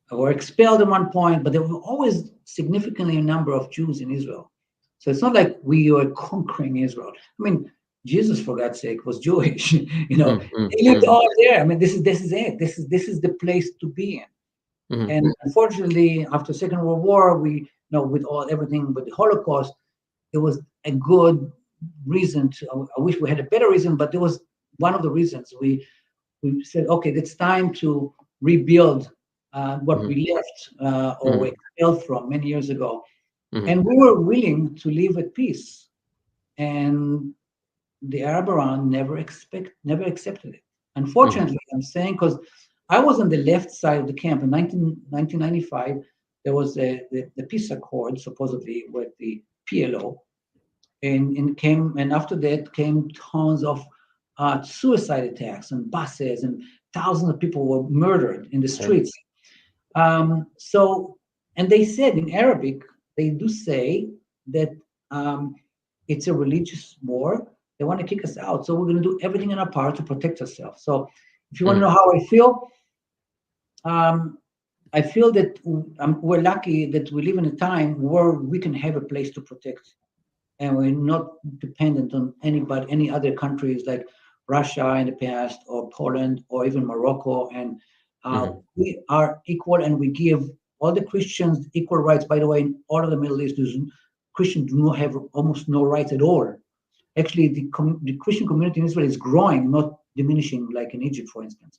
who were expelled at one point, but there were always significantly a number of Jews in Israel. So it's not like we were conquering Israel. I mean, Jesus, for God's sake, was Jewish. Mhm. They lived Mhm. all there. I mean, this is it. This is the place to be in. Mhm. And unfortunately, after Second World War, with everything with the Holocaust, it was a good reason to. I wish we had a better reason, but there was one of the reasons we said, okay, it's time to rebuild what Mhm. we left or were Mhm. expelled from many years ago, Mhm. and we were willing to live at peace. And the Arab Iran never accepted it. Mhm. Unfortunately, I'm saying because I was on the left side of the camp in 1995. There was the peace accord supposedly with the PLO, and after that came tons of suicide attacks and buses, and thousands of people were murdered in the Right. streets. So, and they said in Arabic, they do say that um, it's a religious war. They want to kick us out. So we're going to do everything in our power to protect ourselves. So if you want to know Mhm. how I feel that we're lucky that we live in a time where we can have a place to protect, and we're not dependent on any other countries like Russia in the past, or Poland, or even Morocco. And Mhm. we are equal, and we give all the Christians equal rights. By the way, in all of the Middle East, Christians do not have almost no rights at all. Actually, the Christian community in Israel is growing, not diminishing, like in Egypt, for instance.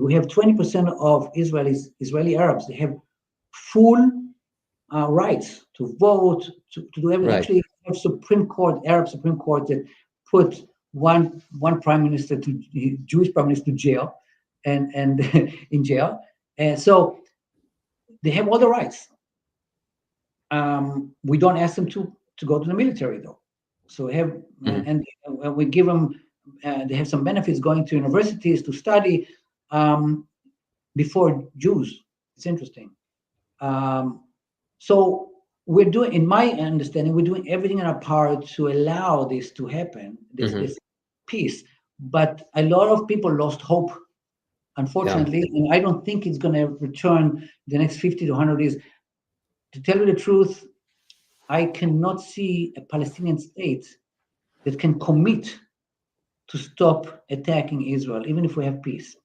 We have 20% of Israeli Arabs. They have full rights to vote, to do everything. Right. Actually, Arab Supreme Court, that put one prime minister Jewish prime minister to jail, and in jail, and so they have all the rights. We don't ask them to go to the military though, so we have Mhm. and we give them. They have some benefits going to universities to study before Jews. It's interesting. So we're doing, in my understanding, we're doing everything in our power to allow this to happen, this peace. But a lot of people lost hope, unfortunately, and I don't think it's going to return the next 50 to 100 years. To tell you the truth, I cannot see a Palestinian state that can commit to stop attacking Israel, even if we have peace.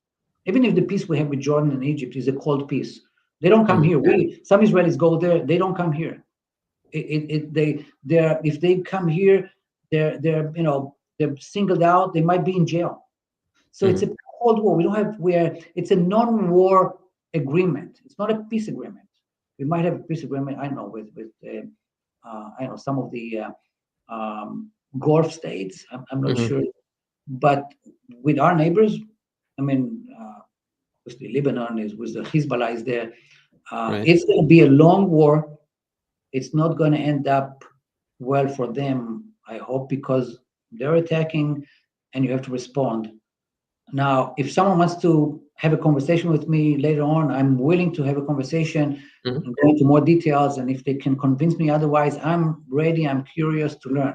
Even if the peace we have with Jordan and Egypt is a cold peace, they don't come here. Some Israelis go there; they don't come here. If they come here, they're singled out. They might be in jail. So it's a cold war. We don't have it's a non-war agreement. It's not a peace agreement. We might have a peace agreement. I don't know with some of the Gulf states. I'm not sure, but with our neighbors, I mean, obviously Lebanon with the Hezbollah is there. It's going to be a long war. It's not going to end up well for them, I hope, because they're attacking and you have to respond. Now, if someone wants to have a conversation with me later on, I'm willing to have a conversation and go into more details. And if they can convince me otherwise, I'm ready. I'm curious to learn.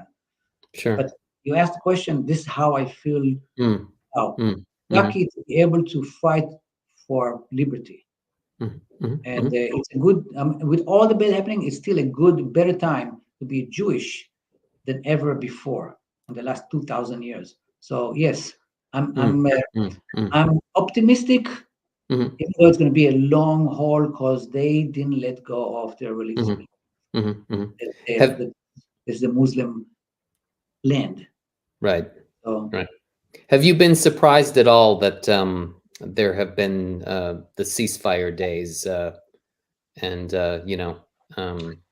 Sure. But you asked the question, this is how I feel now. Lucky to be able to fight for liberty. And it's a good, with all the bad happening, it's still a better time to be Jewish than ever before in the last 2,000 years. So yes, I'm optimistic, even though it's going to be a long haul because they didn't let go of their religious belief. It's the Muslim land. Right. So, right. Have you been surprised at all that there have been the ceasefire days and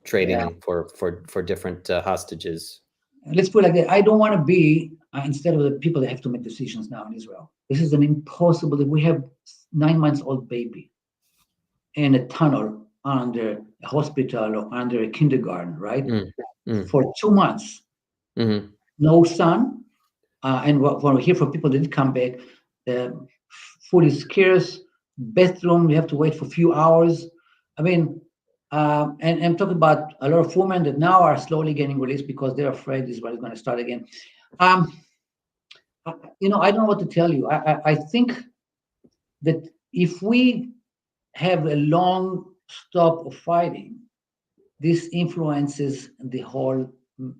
trading for different hostages? Let's put it like that. I don't want to be instead of the people that have to make decisions now in Israel. This is an impossible. We have 9-month-old baby in a tunnel under a hospital or under a kindergarten, right? For 2 months, no sun, and when we hear from people that did come back, the food is scarce. Bathroom, we have to wait for a few hours. I mean. And I'm talking about a lot of women that now are slowly getting released because they're afraid Israel is going to start again. I don't know what to tell you. I think that if we have a long stop of fighting, this influences the whole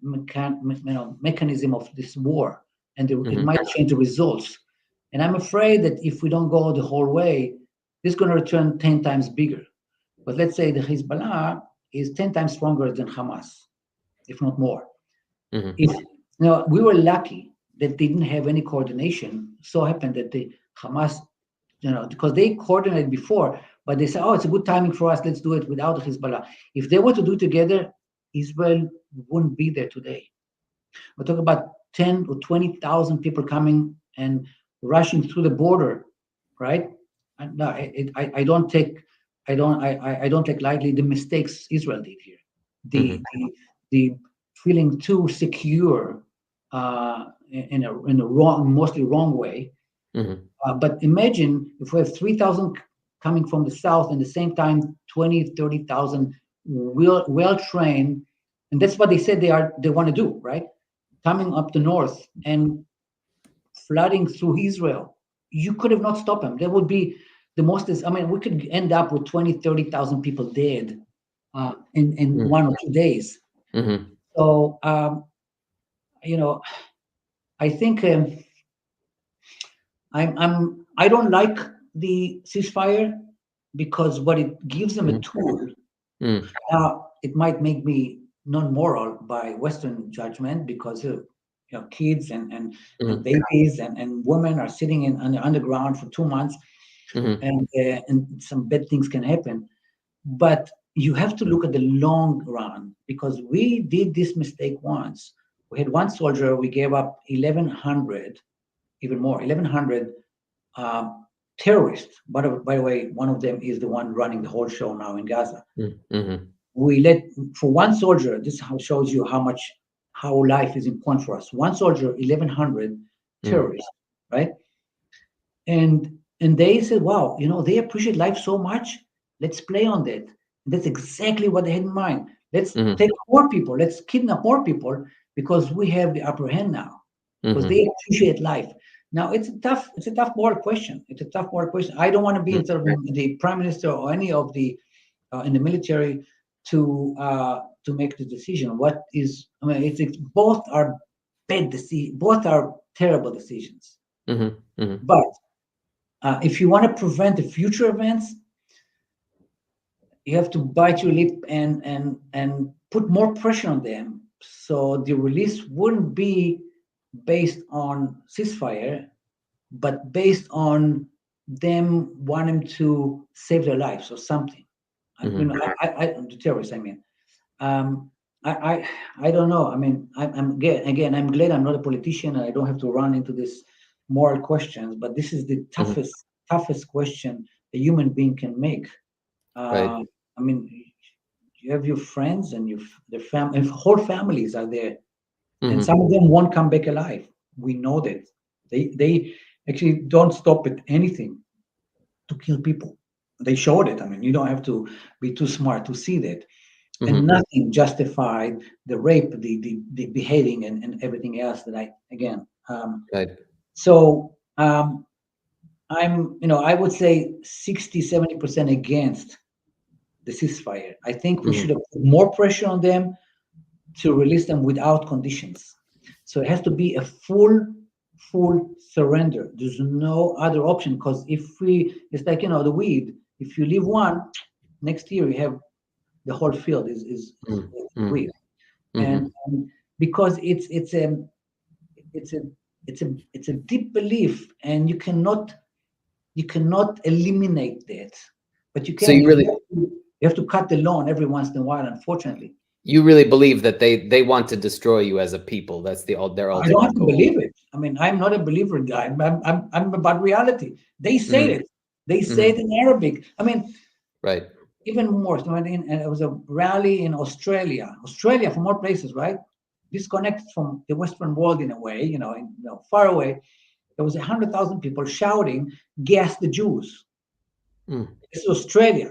mechanism of this war, and it might change the results. And I'm afraid that if we don't go the whole way, this is going to return 10 times bigger. But let's say the Hezbollah is 10 times stronger than Hamas, if not more. We were lucky that they didn't have any coordination. So happened that the Hamas, because they coordinated before, but they said, oh, it's a good timing for us. Let's do it without the Hezbollah. If they were to do it together, Israel wouldn't be there today. We're talking about 10 or 20,000 people coming and rushing through the border, right? And no, I don't take lightly the mistakes Israel did here. The feeling too secure in a mostly wrong way. But imagine if we have 3,000 coming from the south and at the same time 20, 30,000 well-trained, and that's what they said they want to do, right? Coming up the north and flooding through Israel. You could have not stopped them. That would be the most. We could end up with 20, 30,000 people dead in 1 or 2 days. So, I think I don't like the ceasefire because what it gives them a tool. It might make me non-moral by Western judgment because kids and babies and women are sitting on the underground for 2 months, and some bad things can happen. But you have to look at the long run because we did this mistake once. We had one soldier, we gave up 1,100, even more, 1,100 terrorists. But by the way, one of them is the one running the whole show now in Gaza. We let, for one soldier, this shows you how life is important for us. One soldier, 1,100 terrorists, right? And they said, wow, they appreciate life so much. Let's play on that. And that's exactly what they had in mind. Let's Hmm. take more people. Let's kidnap more people because we have the upper hand now. Because Hmm. they appreciate life. Now it's a tough moral question. It's a tough moral question. I don't want to be in sort of the prime minister or any of the in the military to make the decision. What is? I mean, it's both are bad decisions. Both are terrible decisions. Hmm. Hmm. But if you want to prevent the future events, you have to bite your lip and put more pressure on them. So the release wouldn't be based on ceasefire, but based on them wanting to save their lives or something. Hmm. The terrorists. I mean, um, I don't know. I mean, I'm again. I'm glad I'm not a politician and I don't have to run into this moral questions. But this is the Hmm. toughest question a human being can make. Right. I mean, you have your friends and their family, and whole families are there, and Hmm. some of them won't come back alive. We know that they actually don't stop at anything to kill people. They showed it. I mean, you don't have to be too smart to see that. And Hmm. nothing justified the rape, the beheading, and everything else that I again. Right. So I'm, I would say 60-70% against the ceasefire. I think we Hmm. should have put more pressure on them to release them without conditions. So it has to be a full surrender. There's no other option because it's like the weed. If you leave one, next year you have the whole field is Hmm. weed, Hmm. and because it's a it's a deep belief, and you cannot eliminate that, but you So can you have to cut the lawn every once in a while. Unfortunately, you really believe that they want to destroy you as a people. That's their I don't have ultimate to goal. believe it. I mean, I'm not a believer guy. I'm about reality. They say Hmm. it. They say Hmm. it in Arabic. I mean, Right. even more. So it was a rally in Australia. Australia, from all places, right? Disconnected from the Western world in a way. Far away. There was 100,000 people shouting, "Gas the Jews!" Hmm. This is Australia.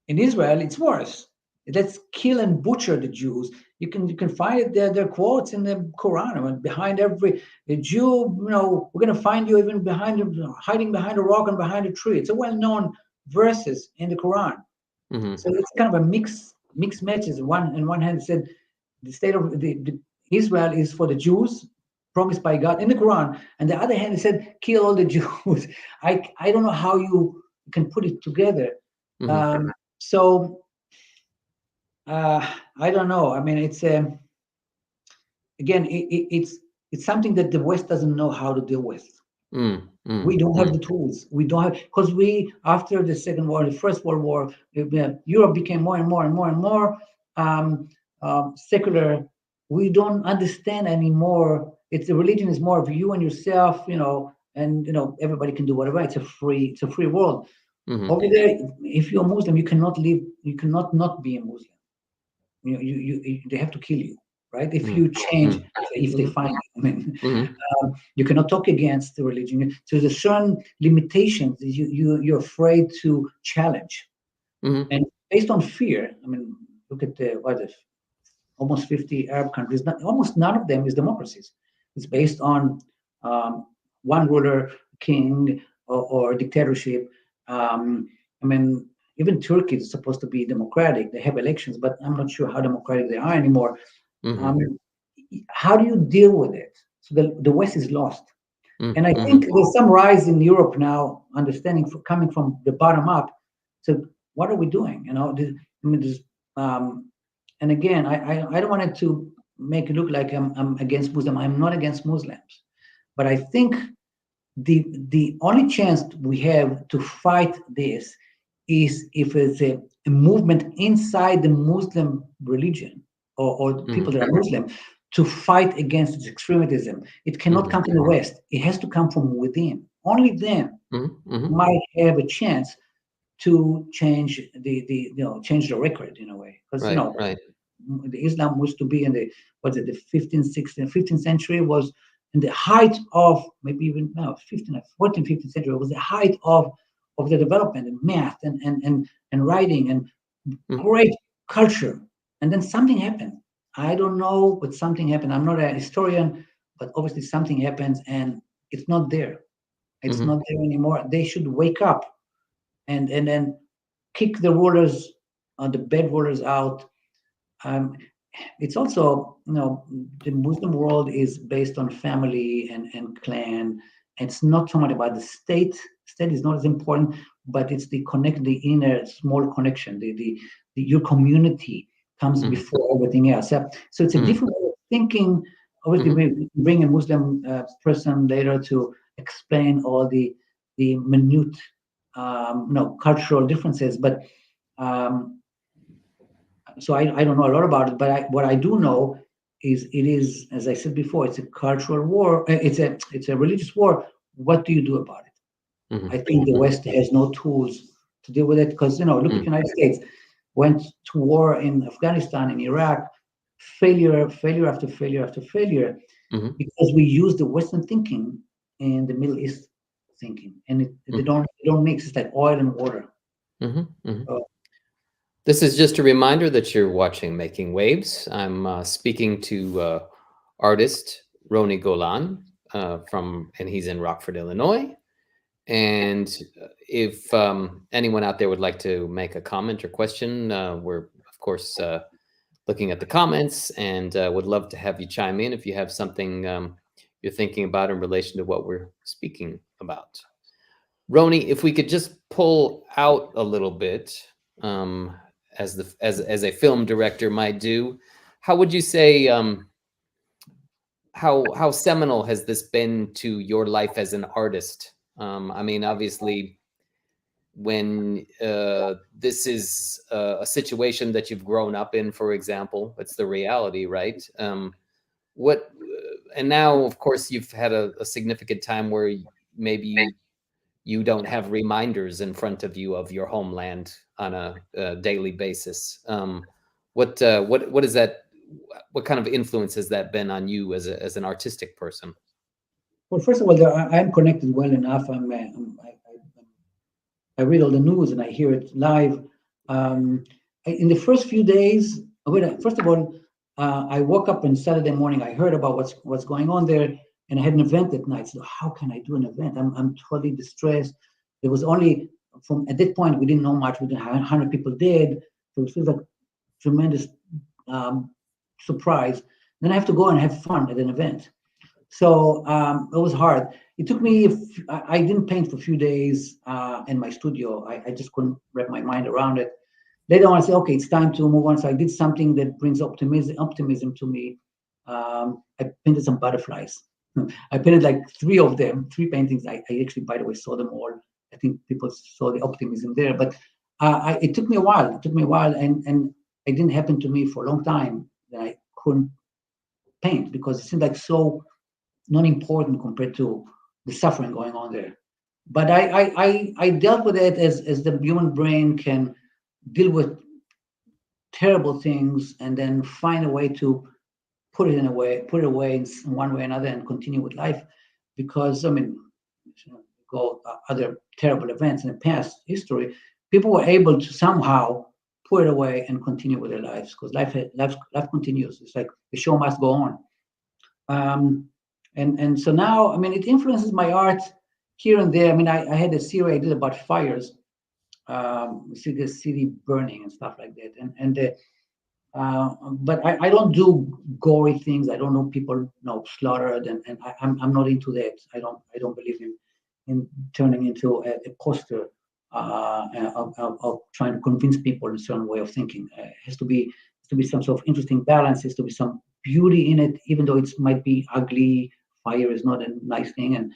In Israel, it's worse. Let's kill and butcher the Jews. You can find it there. Their quotes in the Quran. I mean, behind every Jew, we're going to find you even hiding behind a rock and behind a tree. It's a well-known verses in the Quran. Hmm. So it's kind of a mixed messages. On one hand, it said the state of the Israel is for the Jews, promised by God in the Quran, and the other hand, it said kill all the Jews. I don't know how you can put it together. Hmm. So I don't know. I mean, it's again, it's something that the West doesn't know how to deal with. Mm, We mm, don't have mm. the tools. We don't have because after the Second War, the First World War, Europe became more and more and more and more secular. We don't understand anymore. It's the religion is more of you and yourself, and everybody can do whatever. It's a free world. Mhm. Over there, if you're Muslim, you cannot live. You cannot not be a Muslim. They have to kill you, right? If Mm, you change, mm, if they find you. I mean, mhm, you cannot talk against the religion. So there's certain limitations that you're afraid to challenge, mhm, and based on fear. I mean, look at almost 50 Arab countries. Almost none of them is democracies. It's based on one ruler, king, or dictatorship. I mean, even Turkey is supposed to be democratic. They have elections, but I'm not sure how democratic they are anymore. mhm, Um, how do you deal with it? So the West is lost. mm, And I think mhm, there's some rise in Europe now, understanding coming from the bottom up. So what are we doing? I mean, and again, I don't want it to make it look like I'm against Muslim. I'm not against Muslims, but I think the only chance we have to fight this is if it's a movement inside the Muslim religion or the people mhm, that are Muslim to fight against its extremism. It cannot mhm, come from the West. It has to come from within. Only then mhm, mhm. might have a chance to change change the record in a way. Because Right, right. the Islam used to be in the 15th, 16th, 15th century was in the height of maybe even 15th, 14th, 15th century was the height of the development in math and writing and Mm, great culture. And then something happened. I don't know, but something happened. I'm not a historian, but obviously something happens and it's not there. It's Mm-hmm. not there anymore. They should wake up and then kick the rulers, the bad rulers out. Um, it's also, the Muslim world is based on family and clan. It's not so much about the state. State is not as important, but it's the inner small connection. Your community comes Mm-hmm. before everything else. So it's a Mm-hmm. different way of thinking. Obviously, we bring a Muslim person later to explain all the minute, cultural differences, but. So I don't know a lot about it, but what I do know is it is, as I said before, it's a cultural war. It's a religious war. What do you do about it? Mm-hmm. I think the West has no tools to deal with it because look at the United States went to war in Afghanistan, in Iraq, failure after failure after failure, Mm-hmm. because we use the Western thinking and the Middle East thinking, and they don't mix. It's like oil and water. Mm-hmm. Mm-hmm. So, This is just a reminder that you're watching Making Waves. I'm speaking to artist Roni Golan and he's in Rockford, Illinois. And if anyone out there would like to make a comment or question, we're of course looking at the comments and would love to have you chime in if you have something you're thinking about in relation to what we're speaking about. Roni, if we could just pull out a little bit, as a film director might do, how would you say how seminal has this been to your life as an artist? I mean, obviously, when this is a situation that you've grown up in, for example, it's the reality, right? What and now, of course, you've had a significant time where maybe you don't have reminders in front of you of your homeland on a daily basis. What is that? What kind of influence has that been on you as an artistic person? well, first of all, I'm connected well enough. I read all the news and I hear it live. In the first few days, first of all, I woke up on Saturday morning. I heard about what's going on there, and I had an event at night. So how can I do an event? I'm totally distressed. There was only from at that point we didn't know much. We didn't have 100 people dead. So it feels like tremendous surprise. Then I have to go and have fun at an event. So it was hard. It took me, I didn't paint for a few days in my studio. I just couldn't wrap my mind around it. Later on, I said, okay, it's time to move on. So I did something that brings optimism to me. I painted some butterflies. I painted like three paintings. I actually, by the way, saw them all. I think people saw the optimism there. But it took me a while. And it didn't happen to me for a long time that I couldn't paint because it seemed like so non-important compared to the suffering going on there. But I dealt with it as the human brain can deal with terrible things and then find a way to put it away in one way or another and continue with life. Because I mean, go other terrible events in the past history, people were able to somehow put it away and continue with their lives because life continues. It's like the show must go on. And so now, I mean, it influences my art here and there. I mean, I had a series I did about fires, see the city burning and stuff like that. But I don't do gory things. I don't know people slaughtered, and I'm not into that. I don't believe in turning into a poster of trying to convince people in a certain way of thinking. It has to be some sort of interesting balance. Has to be some beauty in it, even though it might be ugly. Fire is not a nice thing, and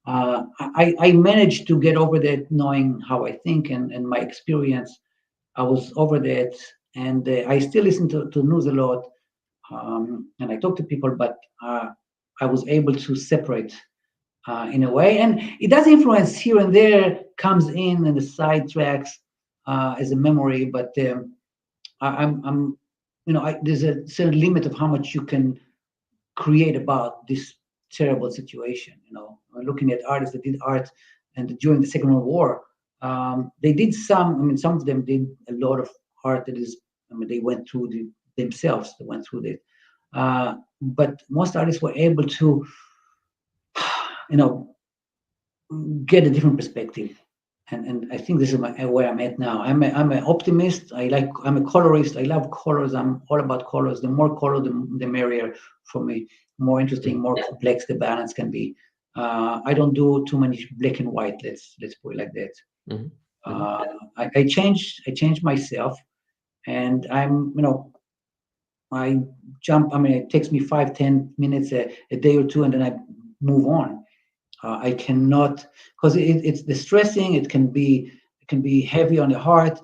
I managed to get over that, knowing how I think and my experience. I was over that, and I still listen to news a lot, and I talk to people, but I was able to separate in a way, and it does influence here and there, comes in and the side tracks as a memory, but I'm there's a certain limit of how much you can create about this terrible situation. Looking at artists that did art and during the Second World War, they did some. I mean, some of them did a lot of art that is. I mean, they went through the themselves that went through it. But most artists were able to, get a different perspective. And I think this is where I'm at now. I'm an optimist. I'm a colorist. I love colors. I'm all about colors. The more color, the merrier for me. More interesting, more complex the balance can be. I don't do too many black and white. Let's put it like that. I changed myself, and I jump. I mean, it takes me 5-10 minutes a day or two, and then I move on. I cannot, because it's distressing. It can be heavy on the heart,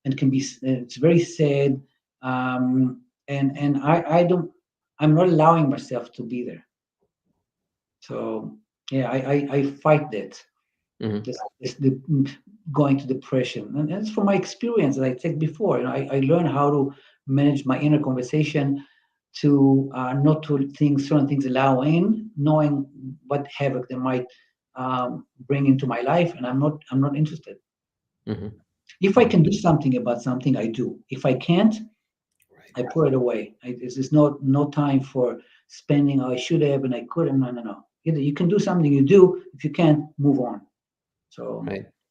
and it's very sad. And I'm not allowing myself to be there. So yeah, I fight that. The going to depression, and that's from my experience that I said before. I learned how to manage my inner conversation, to not to think certain things allow in, knowing what havoc they might bring into my life, and I'm not interested. If I can do something about something, I do. If I can't, I put it away. There's no time for spending. Oh, I should have and I could have. No. Either you can do something, you do. If you can't, move on. So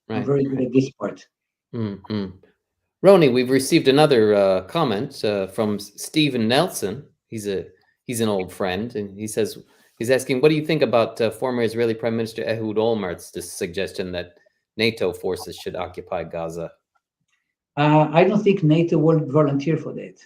I'm very good at this part. Roni, we've received another comment from Stephen Nelson. He's an old friend, and he's asking, what do you think about former Israeli Prime Minister Ehud Olmert's suggestion that NATO forces should occupy Gaza? I don't think NATO will volunteer for that.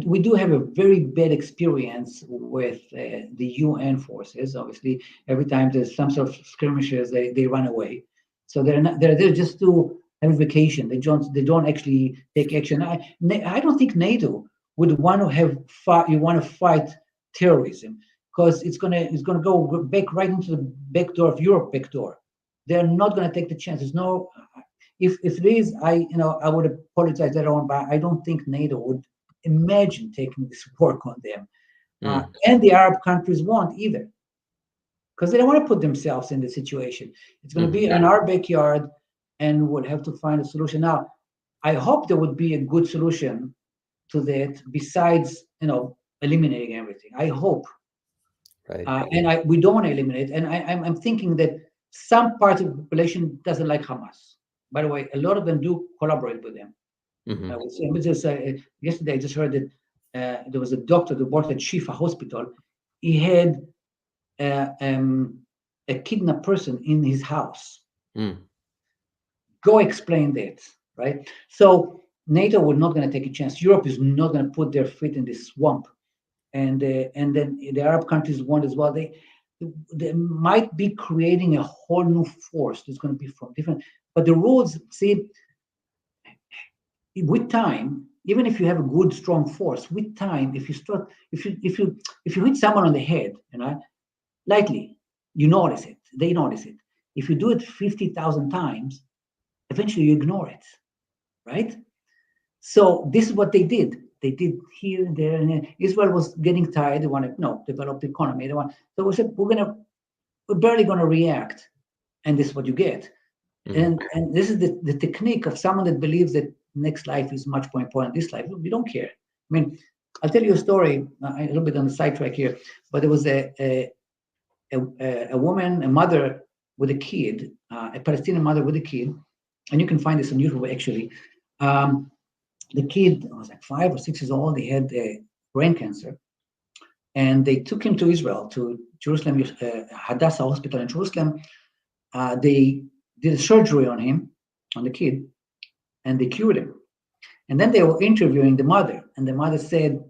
We do have a very bad experience with the UN forces. Obviously, every time there's some sort of skirmishes, they run away. So they're there just to have a vacation. They don't actually take action. I don't think NATO would want to fight terrorism, because it's gonna go back right into the back door of Europe. Back door. They're not gonna take the chance. There's no. If it is, I would apologize later on, but I don't think NATO would imagine taking this work on them. And the Arab countries won't either, because they don't want to put themselves in the situation. It's going to be in our backyard, and we'll have to find a solution. Now, I hope there would be a good solution to that, besides eliminating everything. I hope, and we don't want to eliminate. And I'm thinking that some part of the population doesn't like Hamas. By the way, a lot of them do collaborate with them. Yesterday, I just heard that there was a doctor who worked at Shifa Hospital. He had a kidnapped person in his house. Go explain that, right? So NATO was not going to take a chance. Europe is not going to put their feet in this swamp, and then the Arab countries want as well. They might be creating a whole new force that's going to be from different. But the rules, see, with time, even if you have a good, strong force, with time, if you hit someone on the head, lightly, you notice it. They notice it. If you do it 50,000 times, eventually you ignore it, right? So this is what they did. They did here and there, and Israel was getting tired. They wanted develop the economy. So we said we're barely going to react, and this is what you get. And this is the technique of someone that believes that next life is much more important than this life. We don't care. I mean, I'll tell you a story, a little bit on the sidetrack here, but there was a woman, a mother with a kid, a Palestinian mother with a kid, and you can find this on YouTube actually. The kid was like 5 or 6 years old. He had brain cancer, and they took him to Israel, to Jerusalem, Hadassah Hospital in Jerusalem. They did a surgery on him, on the kid, and they cured him. And then they were interviewing the mother, and the mother said,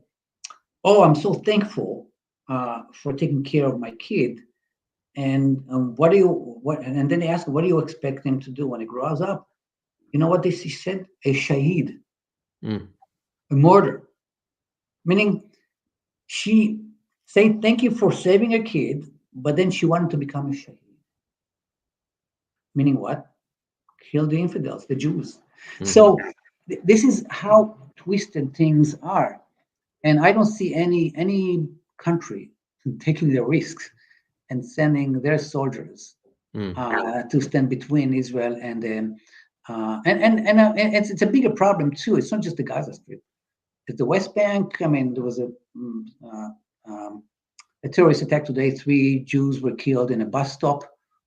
"Oh, I'm so thankful for taking care of my kid. And And then they asked, what do you expect him to do when he grows up?" You know what she said? A shaheed, a martyr. Meaning, she said, "Thank you for saving her kid," but then she wanted to become a shaheed. Meaning what? Kill the infidels, the Jews. So this is how twisted things are. And I don't see any country taking the risks and sending their soldiers to stand between Israel and it's a bigger problem too. It's not just the Gaza Strip. at the West Bank, I mean, there was a terrorist attack today. 3 Jews were killed in a bus stop.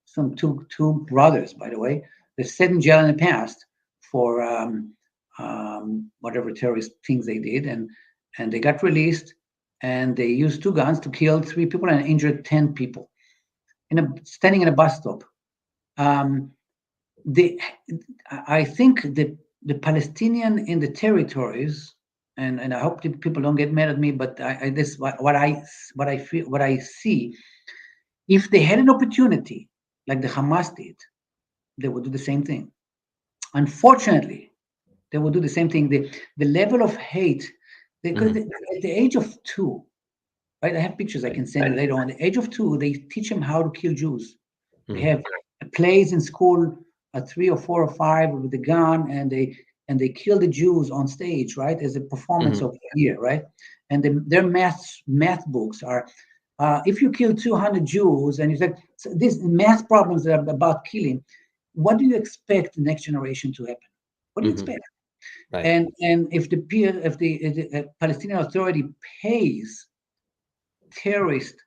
Some two brothers, by the way. They sat in jail in the past for whatever terrorist things they did, and they got released, and they used 2 guns to kill 3 people and injured 10 people standing in a bus stop. I think the Palestinian in the territories, and I hope people don't get mad at me, but this is what I feel, what I see. If they had an opportunity, like the Hamas did, they would do the same thing. Unfortunately, they would do the same thing. The level of hate, at the age of 2, right? I have pictures I can send you later on. At the age of 2, they teach them how to kill Jews. They have plays in school, 3 or 4 or 5 with the gun, and they kill the Jews on stage, right, as a performance of the year, right? And their math books are, if you kill 200 Jews, and you say, so these math problems that are about killing, what do you expect the next generation to happen? What do you expect? Right. And if the Palestinian Authority pays terrorists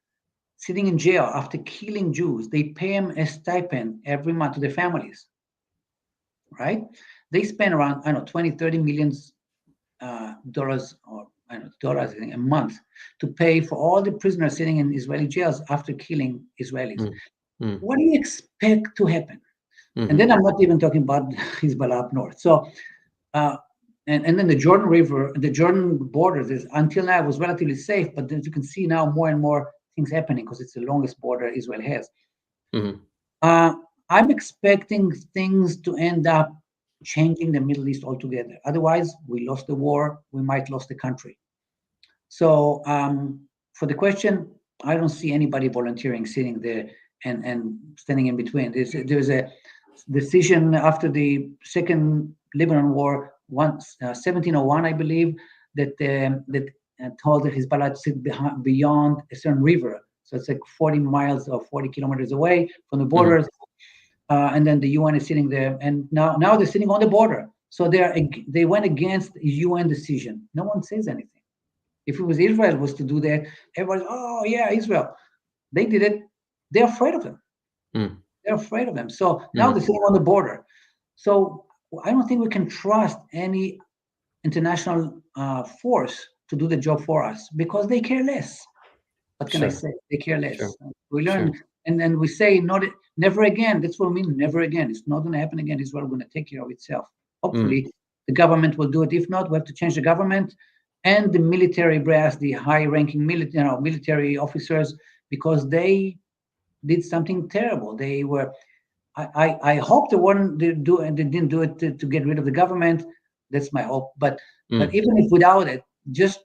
sitting in jail after killing Jews, they pay them a stipend every month to their families, right? They spend around, 20, 30 million dollars, or dollars a month to pay for all the prisoners sitting in Israeli jails after killing Israelis. What do you expect to happen? And then I'm not even talking about Hezbollah up north. So, and then the Jordan River, the Jordan borders, until now was relatively safe, but then you can see now more and more things happening because it's the longest border Israel has. I'm expecting things to end up changing the Middle East altogether. Otherwise, we lost the war, we might lose the country. So for the question, I don't see anybody volunteering, sitting there and standing in between. There's a decision after the Second Lebanon War, 1701, I believe, that told the Hezbollah to sit beyond a certain river. So it's like 40 miles or 40 kilometers away from the borders. And then the UN is sitting there, and now they're sitting on the border. So they went against the UN decision. No one says anything. If it was Israel was to do that, everybody's, oh yeah, Israel. They did it. They're afraid of them. They're afraid of them. So now they're sitting on the border. So I don't think we can trust any international force to do the job for us because they care less. What can I say? They care less. We learn, and then we say never again. That's what we mean, never again. It's not going to happen again. Israel going to take care of itself. Hopefully, the government will do it. If not, we have to change the government and the military brass, the high-ranking military officers, because they did something terrible. They were. I hope they didn't do it to get rid of the government. That's my hope. But even if without it, just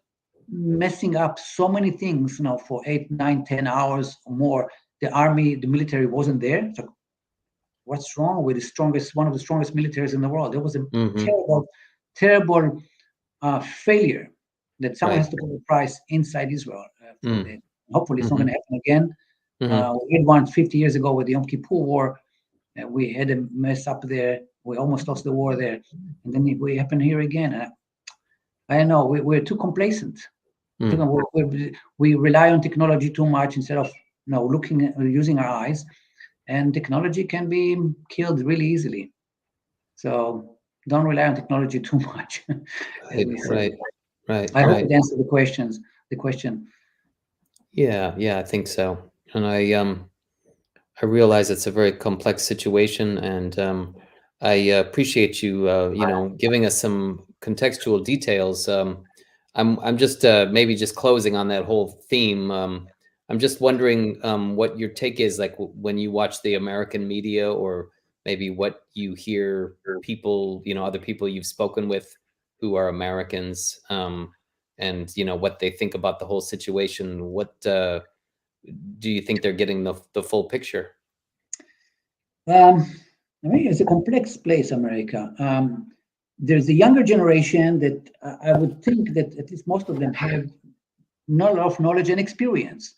messing up so many things, for 8, 9, 10 hours or more, the army, the military wasn't there. So what's wrong with one of the strongest militaries in the world? There was a terrible failure that someone has to pay the price inside Israel. Hopefully it's not going to happen again. We had one 50 years ago with the Yom Kippur War. We had a mess up there. We almost lost the war there. And then it happened here again. I know we're too complacent. We rely on technology too much instead of using our eyes. And technology can be killed really easily. So don't rely on technology too much. Right. I hope it answered the question. Yeah, I think so. And I realize it's a very complex situation, and I appreciate you, giving us some contextual details. I'm just maybe just closing on that whole theme. I'm just wondering what your take is, like when you watch the American media, or maybe what you hear people, other people you've spoken with who are Americans, and what they think about the whole situation. What do you think they're getting the full picture? I mean, it's a complex place, America. There's a younger generation that I would think that at least most of them have not a lot of knowledge and experience.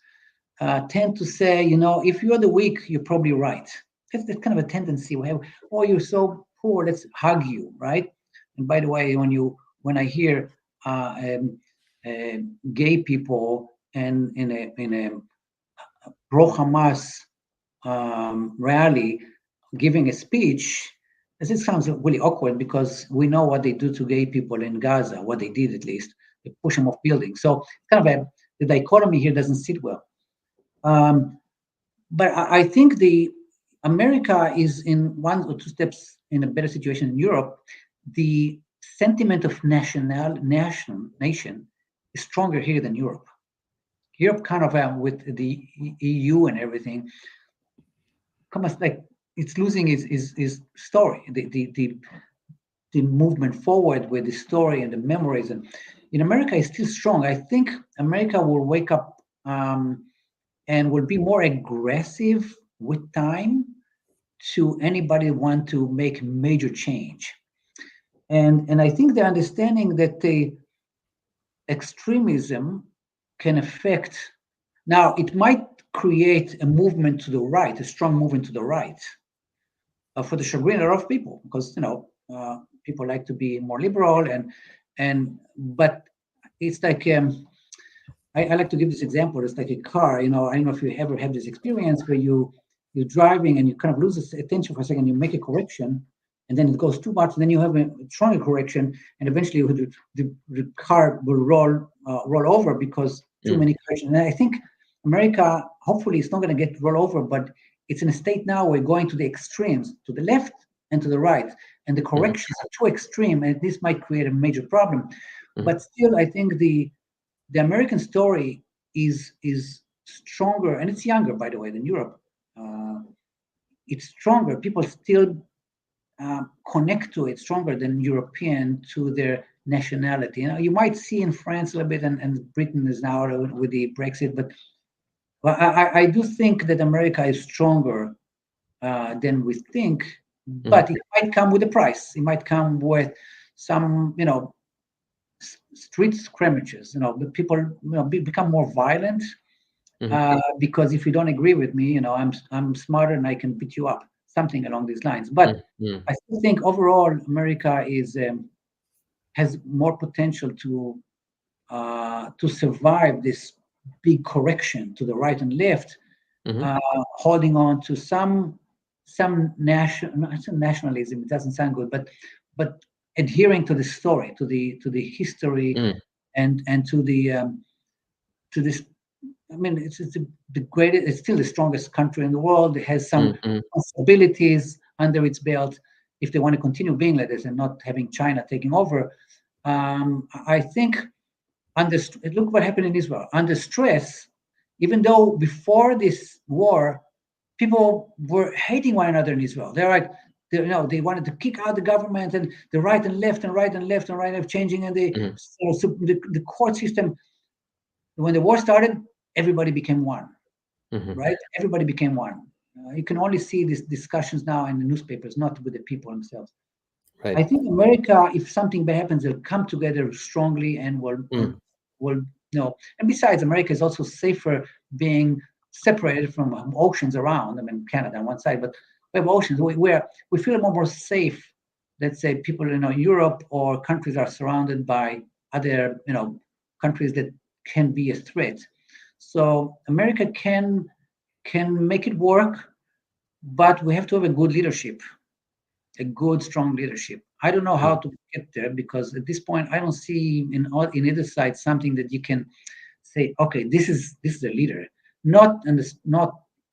Tend to say, if you're the weak, you're probably right. That's kind of a tendency we have. Oh, you're so poor, let's hug you, right? And by the way, when I hear gay people and in a pro-Hamas rally giving a speech. As it sounds really awkward because we know what they do to gay people in Gaza, what they did at least. They push them off buildings. So kind of the dichotomy here doesn't sit well. But I think America is in 1 or 2 steps in a better situation in Europe. The sentiment of nation is stronger here than Europe. Europe kind of with the EU and everything, almost like it's losing its story. The movement forward with the story and the memories, and in America is still strong. I think America will wake up and will be more aggressive with time to anybody want to make major change. And I think the understanding that the extremism can affect, now it might create a movement to the right, a strong movement to the right, for the chagrin of people, because people like to be more liberal but it's like I like to give this example. It's like a car. I don't know if you ever had this experience where you're driving and you kind of lose attention for a second. You make a correction, and then it goes too much. And then you have a stronger correction, and eventually the car will roll over because too many corrections. And I think America, hopefully, it's not going to get roll over, but it's in a state now where we're going to the extremes, to the left and to the right, and the corrections are too extreme, and this might create a major problem. But still, I think the American story is stronger, and it's younger, by the way, than Europe. It's stronger. People still connect to it stronger than European to their nationality. You might see in France a little bit, and Britain is now with the Brexit, but I do think that America is stronger than we think, but it might come with a price. It might come with some, street scrimmages. The people, become more violent because if you don't agree with me, I'm smarter and I can beat you up, something along these lines. But I still think overall America has more potential to survive this big correction to the right and left, holding on to some nationalism. It doesn't sound good, but adhering to the story, to the history, and to this. I mean, it's the greatest. It's still the strongest country in the world. It has some responsibilities under its belt if they want to continue being like this and not having China taking over. I think look what happened in Israel. Under stress, even though before this war, people were hating one another in Israel. They're like, they wanted to kick out the government, and the right and left and right and left and right of changing, and the court system. When the war started, everybody became one, right? Everybody became one. You can only see these discussions now in the newspapers, not with the people themselves. Right. I think America, if something bad happens, they'll come together strongly and will And besides, America is also safer being separated from oceans around. I mean, Canada on one side, but we have oceans. We feel more safe. Let's say people in Europe or countries are surrounded by other countries that can be a threat. So America can make it work, but we have to have a good leadership, a good, strong leadership. I don't know how to get there because at this point I don't see in either side something that you can say, okay, this is a leader. Not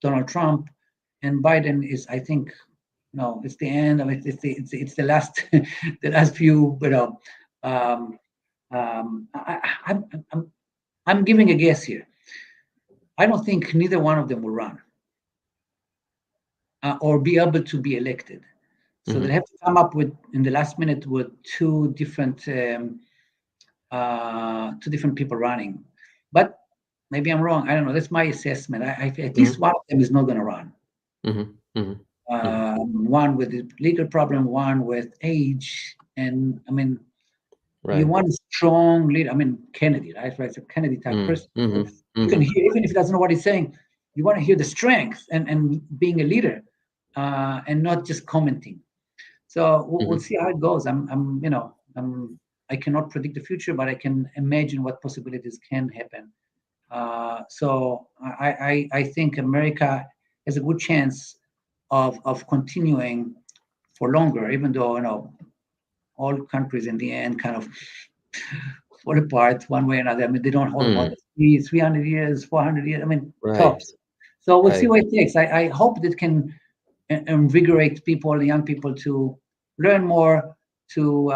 Donald Trump, and Biden is, I think, it's the end. I mean, it's the last the last few. I'm giving a guess here. I don't think neither one of them will run or be able to be elected. So they have to come up with, in the last minute, with two different people running. But maybe I'm wrong. I don't know. That's my assessment. At least one of them is not going to run. One with the legal problem, one with age, and I mean, you want a strong leader. I mean, Kennedy, right? It's a Kennedy type person. You can hear, even if he doesn't know what he's saying, you want to hear the strength and being a leader, and not just commenting. So we'll see how it goes. I'm I cannot predict the future, but I can imagine what possibilities can happen. So I think America has a good chance of continuing for longer, even though all countries in the end kind of fall apart one way or another. I mean, they don't hold more than 300 years, 400 years. I mean, Right. tops. So we'll see Right. what it takes. I hope that can invigorate people, the young people, to learn more, to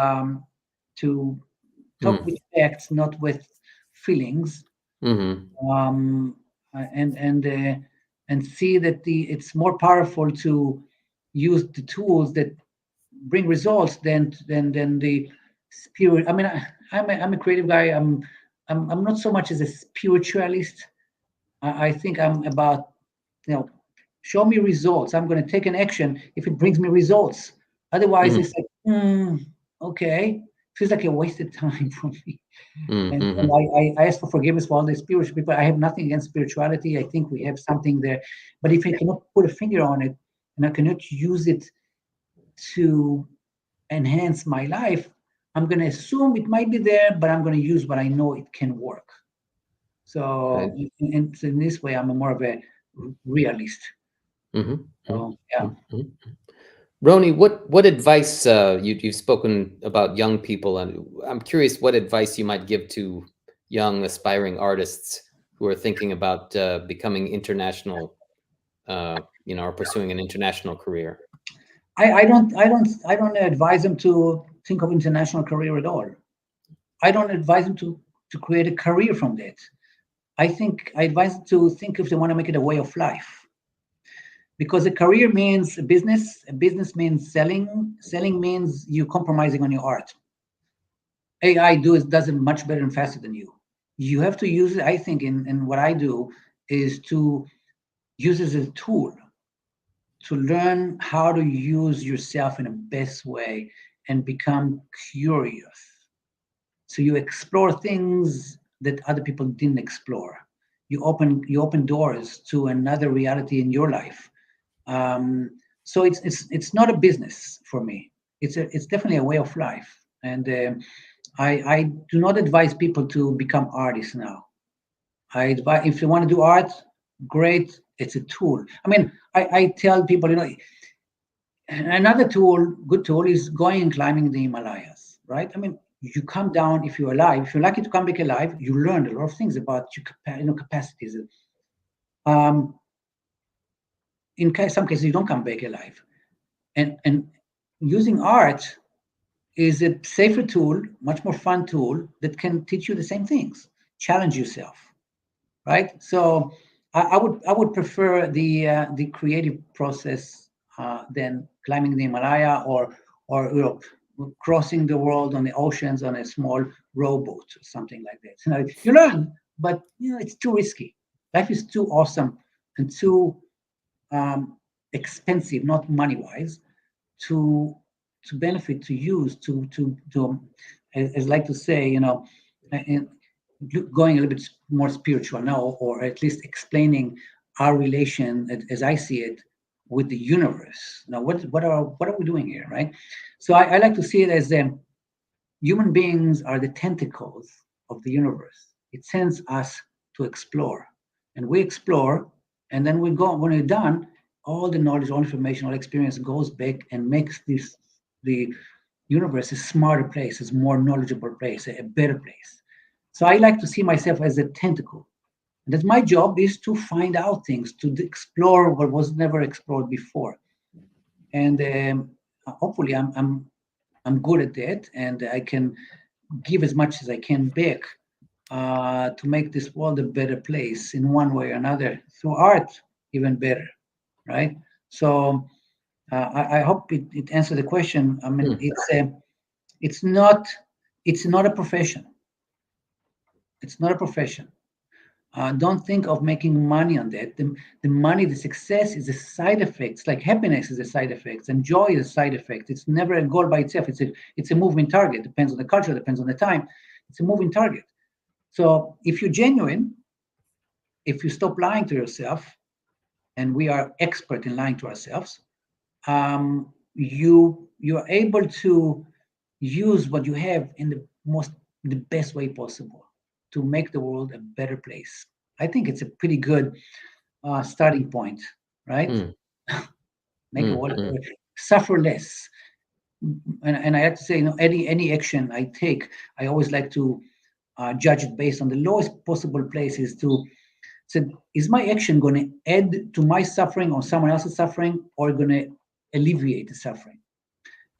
talk with facts, not with feelings, Mm-hmm. and see that it's more powerful to use the tools that bring results than the spirit. I mean, I'm a creative guy. I'm not so much as a spiritualist. I think I'm about, show me results. I'm going to take an action if it brings me results. Otherwise, it's like, okay, feels like a wasted time for me. And I ask for forgiveness for all the spiritual people. I have nothing against spirituality. I think we have something there. But if I cannot put a finger on it and I cannot use it to enhance my life, I'm going to assume it might be there, but I'm going to use what I know it can work. So, in this way, I'm more of a realist. So, yeah. Roni, what advice you've spoken about young people, and I'm curious what advice you might give to young aspiring artists who are thinking about becoming international, or pursuing an international career. I don't advise them to think of international career at all. I don't advise them to create a career from that. I advise them to think if they want to make it a way of life. Because a career means a business means selling means you compromising on your art. AI does it much better and faster than you. You have to use it, I think, in what I do is to use it as a tool to learn how to use yourself in the best way and become curious. So you explore things that other people didn't explore. You open doors to another reality in your life. So it's not a business for me. It's definitely a way of life. And I do not advise people to become artists now. I advise if you want to do art, great. It's a tool. I mean, I tell people, another good tool is going and climbing the Himalayas, right? I mean, you come down if you're alive. If you're lucky to come back alive, you learn a lot of things about your capacities. In some cases, you don't come back alive, and using art is a safer tool, much more fun tool that can teach you the same things, challenge yourself, right? So I would prefer the creative process than climbing the Himalaya or crossing the world on the oceans on a small rowboat or something like that. You learn, but it's too risky. Life is too awesome and too expensive, not money-wise, to benefit, to use, to as I like to say, going a little bit more spiritual now, or at least explaining our relation as I see it with the universe. Now, what are we doing here, right? So I like to see it as human beings are the tentacles of the universe. It sends us to explore, and we explore, and then we go. When we're done, all the knowledge, all information, all experience goes back and makes the universe a smarter place, a more knowledgeable place, a better place. So I like to see myself as a tentacle. And that's my job is to find out things, to explore what was never explored before. And hopefully I'm good at that, and I can give as much as I can back to make this world a better place in one way or another. Through art, even better, right? So I hope it answered the question. I mean, it's not a profession. It's not a profession. Don't think of making money on that. The money, the success is a side effect. It's like happiness is a side effect, and joy is a side effect. It's never a goal by itself. It's a moving target. Depends on the culture. Depends on the time. It's a moving target. So if you're genuine, if you stop lying to yourself, and we are expert in lying to ourselves, you're able to use what you have in the the best way possible to make the world a better place. I think it's a pretty good starting point, right? Make a world suffer less. And I have to say, any action I take, I always like to judge it based on the lowest possible places to say, is my action going to add to my suffering or someone else's suffering, or going to alleviate the suffering?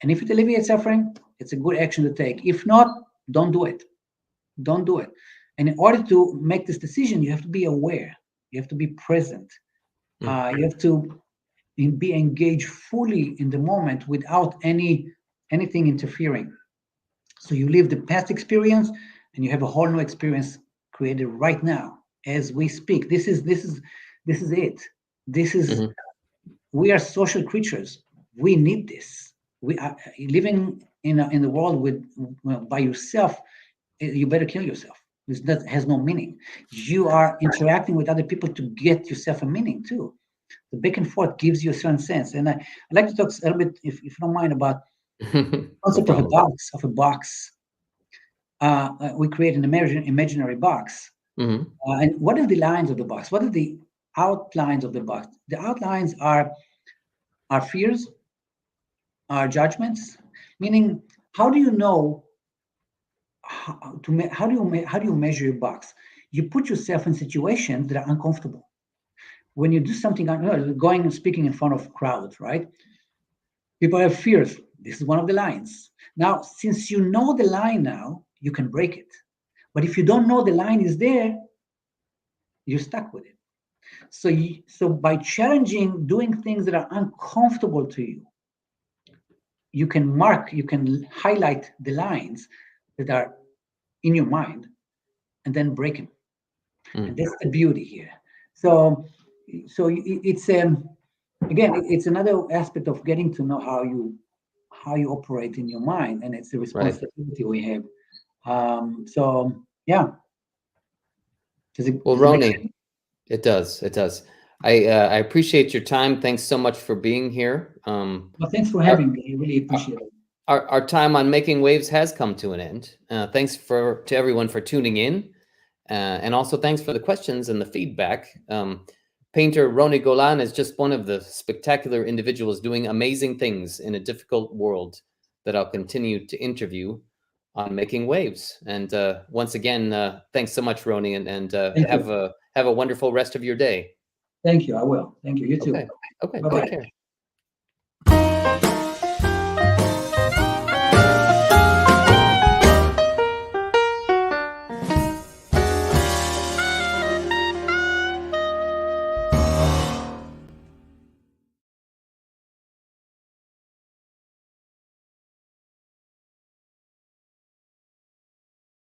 And if it alleviates suffering, it's a good action to take. If not, don't do it. Don't do it. And in order to make this decision, you have to be aware. You have to be present. You have to be engaged fully in the moment without anything interfering. So you live the past experience, and you have a whole new experience created right now as we speak. This is it. This is we are social creatures. We need this. We are living in the world with by yourself. You better kill yourself. That has no meaning. You are interacting with other people to get yourself a meaning too. The back and forth gives you a certain sense. And I'd like to talk a little bit, if you don't mind, about the concept of a box. We create an imaginary box. And what are the lines of the box? What are the outlines of the box? The outlines are our fears, our judgments. Meaning, how do you know how do you measure your box? You put yourself in situations that are uncomfortable. When you do something, going and speaking in front of crowds, right? People have fears. This is one of the lines. Now, since you know the line now, you can break it. But if you don't know the line is there, you're stuck with it. So by challenging, doing things that are uncomfortable to you, you can highlight the lines that are in your mind and then break them. And that's the beauty here. So it's again, it's another aspect of getting to know how you operate in your mind, and it's the responsibility we have. So yeah. Well, Roni, it does. I appreciate your time. Thanks so much for being here. Well, thanks for having me. I really appreciate it. Our time on Making Waves has come to an end. Thanks to everyone for tuning in. And also thanks for the questions and the feedback. Painter Roni Golan is just one of the spectacular individuals doing amazing things in a difficult world that I'll continue to interview on Making Waves. And once again, thanks so much, Roni, and have a wonderful rest of your day. Thank you. I will. Thank you. You too. Okay. Bye-bye. Take care.